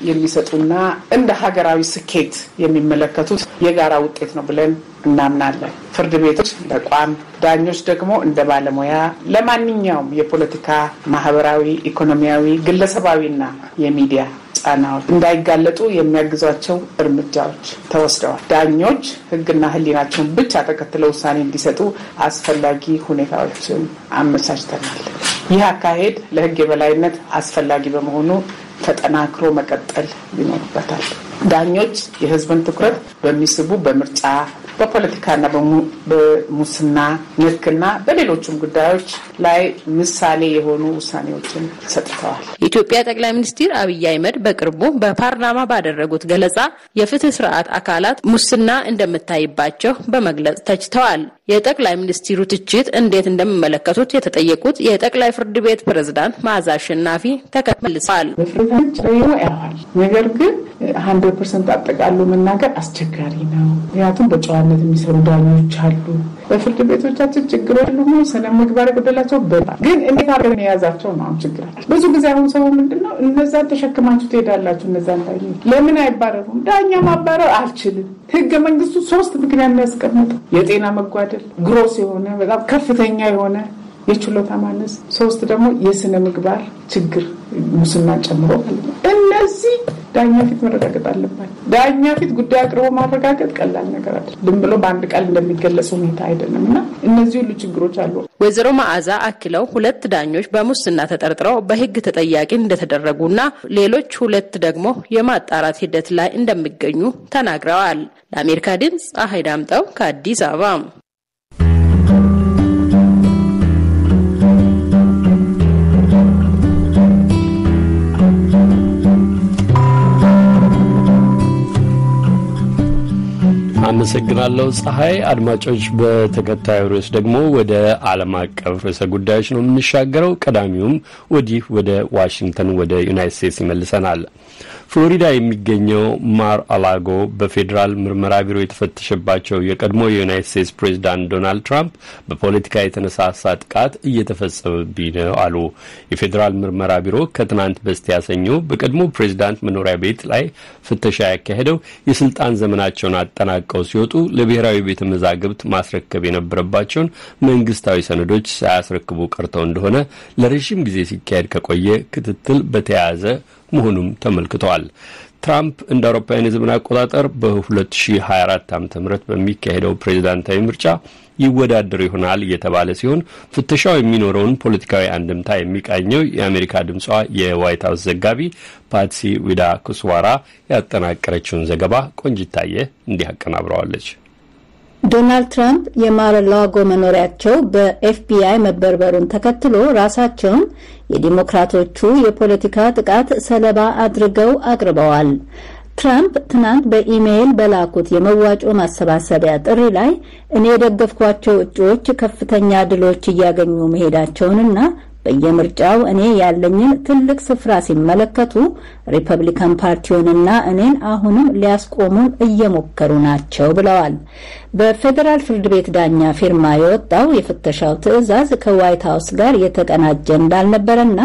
የሚሰጡና እንደ ሀገራዊ ስኬት የሚመለከቱት የጋራ ውጤት ነው ብለን እናምናለን። ፍርድ ቤቶች ተቋም፣ ዳኞች ደግሞ እንደ ባለሙያ ለማንኛውም የፖለቲካ፣ ማህበራዊ፣ ኢኮኖሚያዊ፣ ግለሰባዊና የሚዲያ ጫናዎች እንዳይጋለጡ የሚያግዟቸው እርምጃዎች ተወስደዋል። ዳኞች ሕግና ሕሊናቸውን ብቻ ተከትለው ውሳኔ እንዲሰጡ አስፈላጊ ሁኔታዎችን አመቻችተናል። ይህ አካሄድ ለሕግ የበላይነት አስፈላጊ በመሆኑ ተጠናክሮ መቀጠል ይኖርበታል። ዳኞች የሕዝብን ትኩረት በሚስቡ በምርጫ በፖለቲካና በሙስና ንክና በሌሎችም ጉዳዮች ላይ ምሳሌ የሆኑ ውሳኔዎችን ሰጥተዋል። የኢትዮጵያ ጠቅላይ ሚኒስትር አብይ አህመድ በቅርቡ በፓርላማ ባደረጉት ገለጻ የፍትህ ስርዓት አካላት ሙስና እንደምታይባቸው በመግለጽ ተችተዋል። የጠቅላይ ሚኒስትሩ ትችት እንዴት እንደሚመለከቱት የተጠየቁት የጠቅላይ ፍርድ ቤት ፕሬዝዳንት መዓዛ አሸናፊ ተከታትለዋል። ነገር ግን 100 100% አጠቃሎ መናገር አስቸጋሪ ነው። ምክንያቱም በጨዋነት የሚሰሩ ዳኞች አሉ። በፍርድ ቤቶቻችን ችግር የለም ወይ ስነ ምግባር የጎደላቸው ግን እንዴት አድርገን የያዛቸው ነው ችግር። ብዙ ጊዜ አሁን ሰው ምንድነው እነዛን ተሸክማችሁ ትሄዳላችሁ እነዛን ዳኞች ለምን አይባረሩም? ዳኛ ማባረር አልችልም። ህገ መንግስቱ 3 ምክንያት የሚያስቀምጠው የጤና መጓደል፣ ግሮስ የሆነ በጣም ከፍተኛ የሆነ የችሎታ ማነስ፣ 3 ደግሞ የስነ ምግባር ችግር ሙስና ጨምሮ እነዚህ ዳኛ ፊት መረጋገጥ አለበት። ዳኛ ፊት ጉዳይ አቅርቦ ማረጋገጥ ቀላል ነገር አይደለም። ዝም ብሎ በአንድ ቃል እንደሚገለጽ ሁኔታ አይደለምና እነዚህ ሁሉ ችግሮች አሉ። ወይዘሮ መዓዛ አክለው 2 ዳኞች በሙስና ተጠርጥረው በህግ ተጠያቂ እንደተደረጉና ሌሎች 2 ደግሞ የማጣራት ሂደት ላይ እንደሚገኙ ተናግረዋል። ለአሜሪካ ድምጽ ፀሐይ ዳምጠው ከአዲስ አበባ። አመሰግናለሁ ፀሐይ። አድማጮች በተከታዩ ርዕስ ደግሞ ወደ ዓለም አቀፍ ርዕሰ ጉዳዮች ነው የምንሻገረው። ቀዳሚውም ወዲህ ወደ ዋሽንግተን ወደ ዩናይትድ ስቴትስ ይመልሰናል። ፍሎሪዳ የሚገኘው ማር አላጎ በፌዴራል ምርመራ ቢሮ የተፈተሸባቸው የቀድሞ የዩናይትድ ስቴትስ ፕሬዝዳንት ዶናልድ ትራምፕ በፖለቲካ የተነሳሳ ጥቃት እየተፈጸመብኝ ነው አሉ። የፌዴራል ምርመራ ቢሮ ከትናንት በስቲያ ሰኞ በቀድሞ ፕሬዝዳንት መኖሪያ ቤት ላይ ፍተሻ ያካሄደው የስልጣን ዘመናቸውን አጠናቀው ሲወጡ ለብሔራዊ ቤተ መዛግብት ማስረከብ የነበረባቸውን መንግስታዊ ሰነዶች ሳያስረክቡ ቀርተው እንደሆነ ለረጅም ጊዜ ሲካሄድ ከቆየ ክትትል በተያያዘ መሆኑም ተመልክቷል። ትራምፕ እንደ አውሮፓውያን የዘመን አቆጣጠር በ2024 ዓ.ም በሚካሄደው ፕሬዝዳንታዊ ምርጫ ይወዳደሩ ይሆናል እየተባለ ሲሆን ፍተሻው የሚኖረውን ፖለቲካዊ አንድምታ የሚቃኘው የአሜሪካ ድምጿ የዋይት ሃውስ ዘጋቢ ፓትሲ ዊዳኩስዋራ ያጠናቀረችውን ዘገባ ቆንጅታየ እንዲህ አቀናብረዋለች። ዶናልድ ትራምፕ የማር-አ-ላጎ መኖሪያቸው በኤፍቢአይ መበርበሩን ተከትሎ ራሳቸውን የዲሞክራቶቹ የፖለቲካ ጥቃት ሰለባ አድርገው አቅርበዋል። ትራምፕ ትናንት በኢሜይል በላኩት የመዋጮ ማሰባሰቢያ ጥሪ ላይ እኔ የደገፍኳቸው እጩዎች ከፍተኛ ድሎች እያገኙ መሄዳቸውንና በየምርጫው እኔ ያለኝን ትልቅ ስፍራ ሲመለከቱ ሪፐብሊካን ፓርቲውንና እኔን አሁንም ሊያስቆሙን እየሞከሩ ናቸው ብለዋል። በፌዴራል ፍርድ ቤት ዳኛ ፊርማ የወጣው የፍተሻው ትዕዛዝ ከዋይት ሃውስ ጋር የተቀናጀ እንዳልነበረና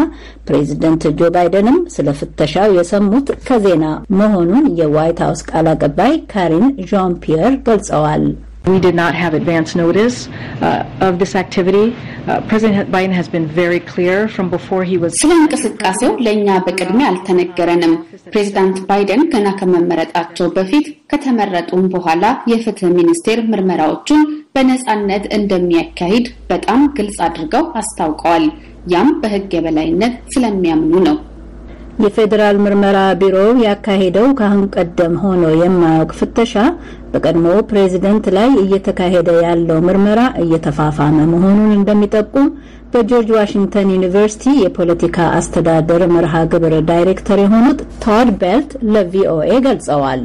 ፕሬዚደንት ጆ ባይደንም ስለ ፍተሻው የሰሙት ከዜና መሆኑን የዋይት ሃውስ ቃል አቀባይ ካሪን ዣን ፒየር ገልጸዋል። We did not have advance notice of this activity. President Biden has been very clear from before he was... ስለ እንቅስቃሴው ለእኛ በቅድሚያ አልተነገረንም። ፕሬዚዳንት ባይደን ገና ከመመረጣቸው በፊት ከተመረጡም በኋላ የፍትህ ሚኒስቴር ምርመራዎቹን በነጻነት እንደሚያካሂድ በጣም ግልጽ አድርገው አስታውቀዋል። ያም በህግ የበላይነት ስለሚያምኑ ነው። የፌዴራል ምርመራ ቢሮ ያካሄደው ካሁን ቀደም ሆኖ የማያውቅ ፍተሻ በቀድሞ ፕሬዝዳንት ላይ እየተካሄደ ያለው ምርመራ እየተፋፋመ መሆኑን እንደሚጠቁም በጆርጅ ዋሽንግተን ዩኒቨርሲቲ የፖለቲካ አስተዳደር መርሃ ግብር ዳይሬክተር የሆኑት ቶድ ቤልት ለቪኦኤ ገልጸዋል።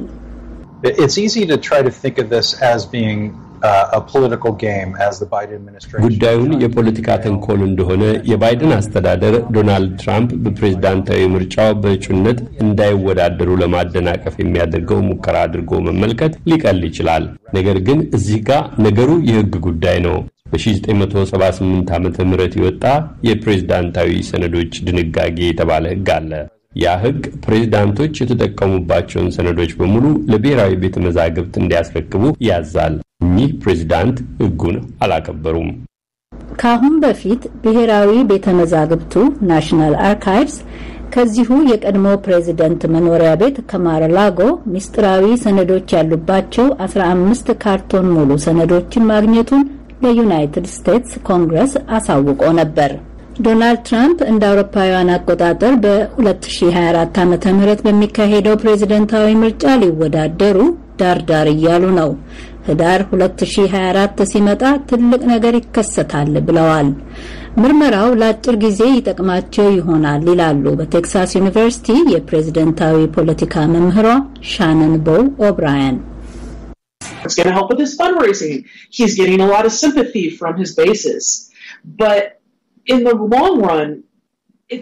It's easy to try to think of this as being a political game as the Biden administration ጉዳዩን የፖለቲካ ተንኮል እንደሆነ የባይደን አስተዳደር ዶናልድ ትራምፕ በፕሬዝዳንታዊ ምርጫው በእጩነት እንዳይወዳደሩ ለማደናቀፍ የሚያደርገው ሙከራ አድርጎ መመልከት ሊቀል ይችላል። ነገር ግን እዚህ ጋር ነገሩ የህግ ጉዳይ ነው። በ1978 ዓመተ ምህረት የወጣ የፕሬዝዳንታዊ ሰነዶች ድንጋጌ የተባለ ህግ አለ። ያ ህግ ፕሬዝዳንቶች የተጠቀሙባቸውን ሰነዶች በሙሉ ለብሔራዊ ቤተ መዛግብት እንዲያስረክቡ ያዛል። እኚህ ፕሬዝዳንት ህጉን አላከበሩም። ካሁን በፊት ብሔራዊ ቤተ መዛግብቱ ናሽናል አርካይቭስ ከዚሁ የቀድሞ ፕሬዝዳንት መኖሪያ ቤት ከማር-አ-ላጎ ሚስጥራዊ ሰነዶች ያሉባቸው 15 ካርቶን ሙሉ ሰነዶችን ማግኘቱን ለዩናይትድ ስቴትስ ኮንግረስ አሳውቆ ነበር። ዶናልድ ትራምፕ እንደ አውሮፓውያን አቆጣጠር በ2024 ዓመተ ምህረት በሚካሄደው ፕሬዝዳንታዊ ምርጫ ሊወዳደሩ ዳርዳር እያሉ ነው። ህዳር 2024 ሲመጣ ትልቅ ነገር ይከሰታል ብለዋል። ምርመራው ለአጭር ጊዜ ይጠቅማቸው ይሆናል ይላሉ በቴክሳስ ዩኒቨርሲቲ የፕሬዝዳንታዊ ፖለቲካ መምህሯ ሻነን ቦው ኦብራያን። It's going to help with his fundraising. He's getting a lot of sympathy from his bases. But in the long run,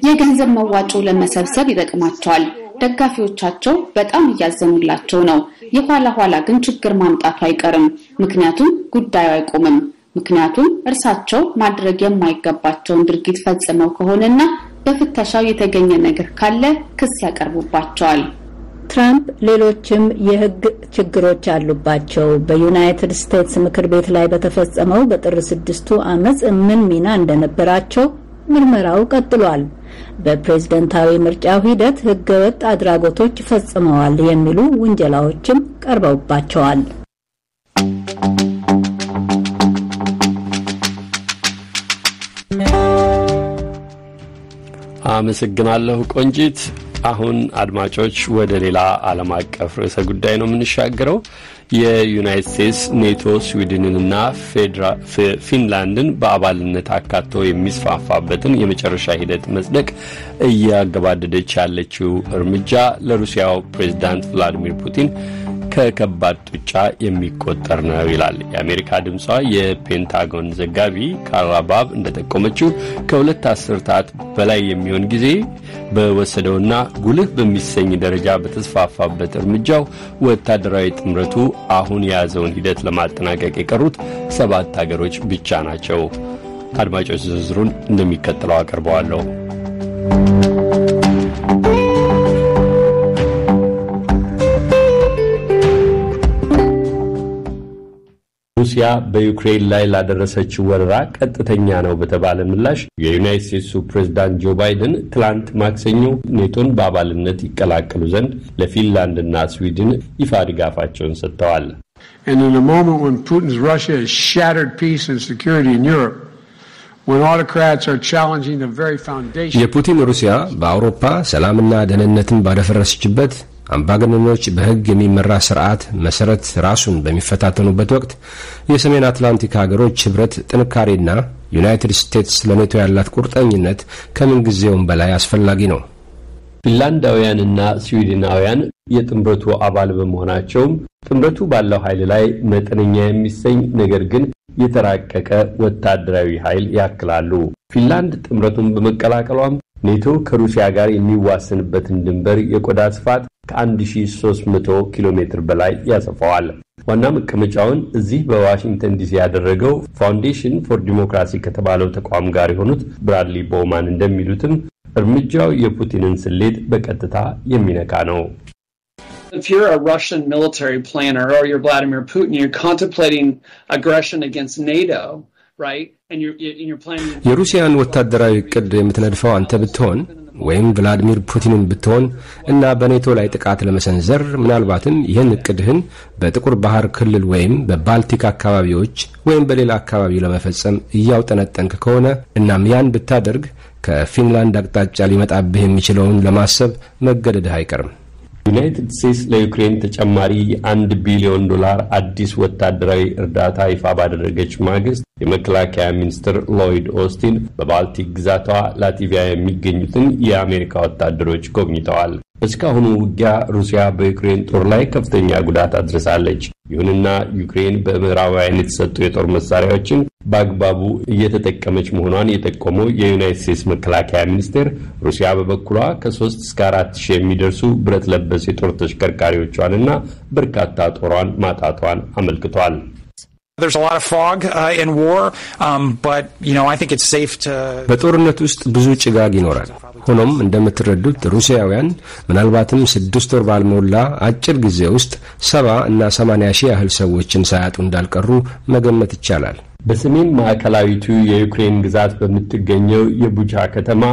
የገንዘብ መዋጮ ለመሰብሰብ ይጠቅማቸዋል። ደጋፊዎቻቸው በጣም እያዘኑላቸው ነው። የኋላ ኋላ ግን ችግር ማምጣቱ አይቀርም። ምክንያቱም ጉዳዩ አይቆምም። ምክንያቱም እርሳቸው ማድረግ የማይገባቸውን ድርጊት ፈጽመው ከሆነና በፍተሻው የተገኘ ነገር ካለ ክስ ያቀርቡባቸዋል። ትራምፕ ሌሎችም የህግ ችግሮች አሉባቸው። በዩናይትድ ስቴትስ ምክር ቤት ላይ በተፈጸመው በጥር 6ቱ አመጽ ምን ሚና እንደነበራቸው ምርመራው ቀጥሏል። በፕሬዝዳንታዊ ምርጫው ሂደት ህገወጥ አድራጎቶች ፈጽመዋል የሚሉ ውንጀላዎችም ቀርበውባቸዋል። አመሰግናለሁ ቆንጂት። አሁን አድማጮች ወደ ሌላ ዓለም አቀፍ ርዕሰ ጉዳይ ነው የምንሻገረው። የዩናይትድ ስቴትስ ኔቶ ስዊድንንና ፊንላንድን በአባልነት አካቶ የሚስፋፋበትን የመጨረሻ ሂደት መጽደቅ እያገባደደች ያለችው እርምጃ ለሩሲያው ፕሬዝዳንት ቭላዲሚር ፑቲን ከከባድ ጡጫ የሚቆጠር ነው ይላል። የአሜሪካ ድምጿ የፔንታጎን ዘጋቢ ካርላ ባብ እንደጠቆመችው ከሁለት አስርታት በላይ የሚሆን ጊዜ በወሰደውና ጉልህ በሚሰኝ ደረጃ በተስፋፋበት እርምጃው ወታደራዊ ጥምረቱ አሁን የያዘውን ሂደት ለማጠናቀቅ የቀሩት 7 ሀገሮች ብቻ ናቸው። አድማጮች ዝርዝሩን እንደሚከተለው አቀርበዋለሁ። ሩሲያ በዩክሬን ላይ ላደረሰችው ወረራ ቀጥተኛ ነው በተባለ ምላሽ የዩናይትድ ስቴትስ ፕሬዝዳንት ጆ ባይደን ትላንት ማክሰኞ ኔቶን በአባልነት ይቀላቀሉ ዘንድ ለፊንላንድና ስዊድን ይፋ ድጋፋቸውን ሰጥተዋል። And in a moment when Putin's Russia has shattered peace and security in Europe, when autocrats are challenging the very foundation የፑቲን ሩሲያ በአውሮፓ ሰላምና ደህንነትን ባደፈረሰችበት አምባገነኖች በሕግ የሚመራ ስርዓት መሰረት ራሱን በሚፈታተኑበት ወቅት የሰሜን አትላንቲክ ሀገሮች ህብረት ጥንካሬና ዩናይትድ ስቴትስ ለኔቶ ያላት ቁርጠኝነት ከምን ጊዜውም በላይ አስፈላጊ ነው። ፊንላንዳውያንና ስዊድናውያን የጥምረቱ አባል በመሆናቸው ጥምረቱ ባለው ኃይል ላይ መጠነኛ የሚሰኝ ነገር ግን የተራቀቀ ወታደራዊ ኃይል ያክላሉ። ፊንላንድ ጥምረቱን በመቀላቀሏም ኔቶ ከሩሲያ ጋር የሚዋሰንበትን ድንበር የቆዳ ስፋት ከ1300 ኪሎ ሜትር በላይ ያሰፋዋል። ዋና መቀመጫውን እዚህ በዋሽንግተን ዲሲ ያደረገው ፋውንዴሽን ፎር ዲሞክራሲ ከተባለው ተቋም ጋር የሆኑት ብራድሊ ቦውማን እንደሚሉትም እርምጃው የፑቲንን ስሌት በቀጥታ የሚነካ ነው። If you're a Russian military planner or you're Vladimir Putin, you're contemplating aggression against NATO, right? And you're planning የሩሲያን ወታደራዊ ዕቅድ የምትነድፈው አንተ ብትሆን ወይም ቭላዲሚር ፑቲንን ብትሆን እና በኔቶ ላይ ጥቃት ለመሰንዘር ምናልባትም ይህን ዕቅድህን በጥቁር ባህር ክልል ወይም በባልቲክ አካባቢዎች ወይም በሌላ አካባቢ ለመፈጸም እያውጠነጠንክ ከሆነ እናም ያን ብታደርግ ከፊንላንድ አቅጣጫ ሊመጣብህ የሚችለውን ለማሰብ መገደድህ አይቀርም። ዩናይትድ ስቴትስ ለዩክሬን ተጨማሪ $1 ቢሊዮን አዲስ ወታደራዊ እርዳታ ይፋ ባደረገች ማግስት የመከላከያ ሚኒስትር ሎይድ ኦስቲን በባልቲክ ግዛቷ ላቲቪያ የሚገኙትን የአሜሪካ ወታደሮች ጎብኝተዋል። እስካሁኑ ውጊያ ሩሲያ በዩክሬን ጦር ላይ ከፍተኛ ጉዳት አድርሳለች። ይሁንና ዩክሬን በምዕራባውያን የተሰጡ የጦር መሳሪያዎችን በአግባቡ እየተጠቀመች መሆኗን የጠቆመው የዩናይትድ ስቴትስ መከላከያ ሚኒስቴር ሩሲያ በበኩሏ ከ3 እስከ 4 ሺህ የሚደርሱ ብረት ለበስ የጦር ተሽከርካሪዎቿንና በርካታ ጦሯን ማጣቷን አመልክቷል። There's a lot of fog in war, but I think it's safe to በጦርነት ውስጥ ብዙ ጭጋግ ይኖራል። ሆኖም እንደምትረዱት ሩሲያውያን ምናልባትም 6 ወር ባልሞላ አጭር ጊዜ ውስጥ 70 እና 80 ሺህ ያህል ሰዎችን ሳያጡ እንዳልቀሩ መገመት ይቻላል። በሰሜን ማዕከላዊቱ የዩክሬን ግዛት በምትገኘው የቡቻ ከተማ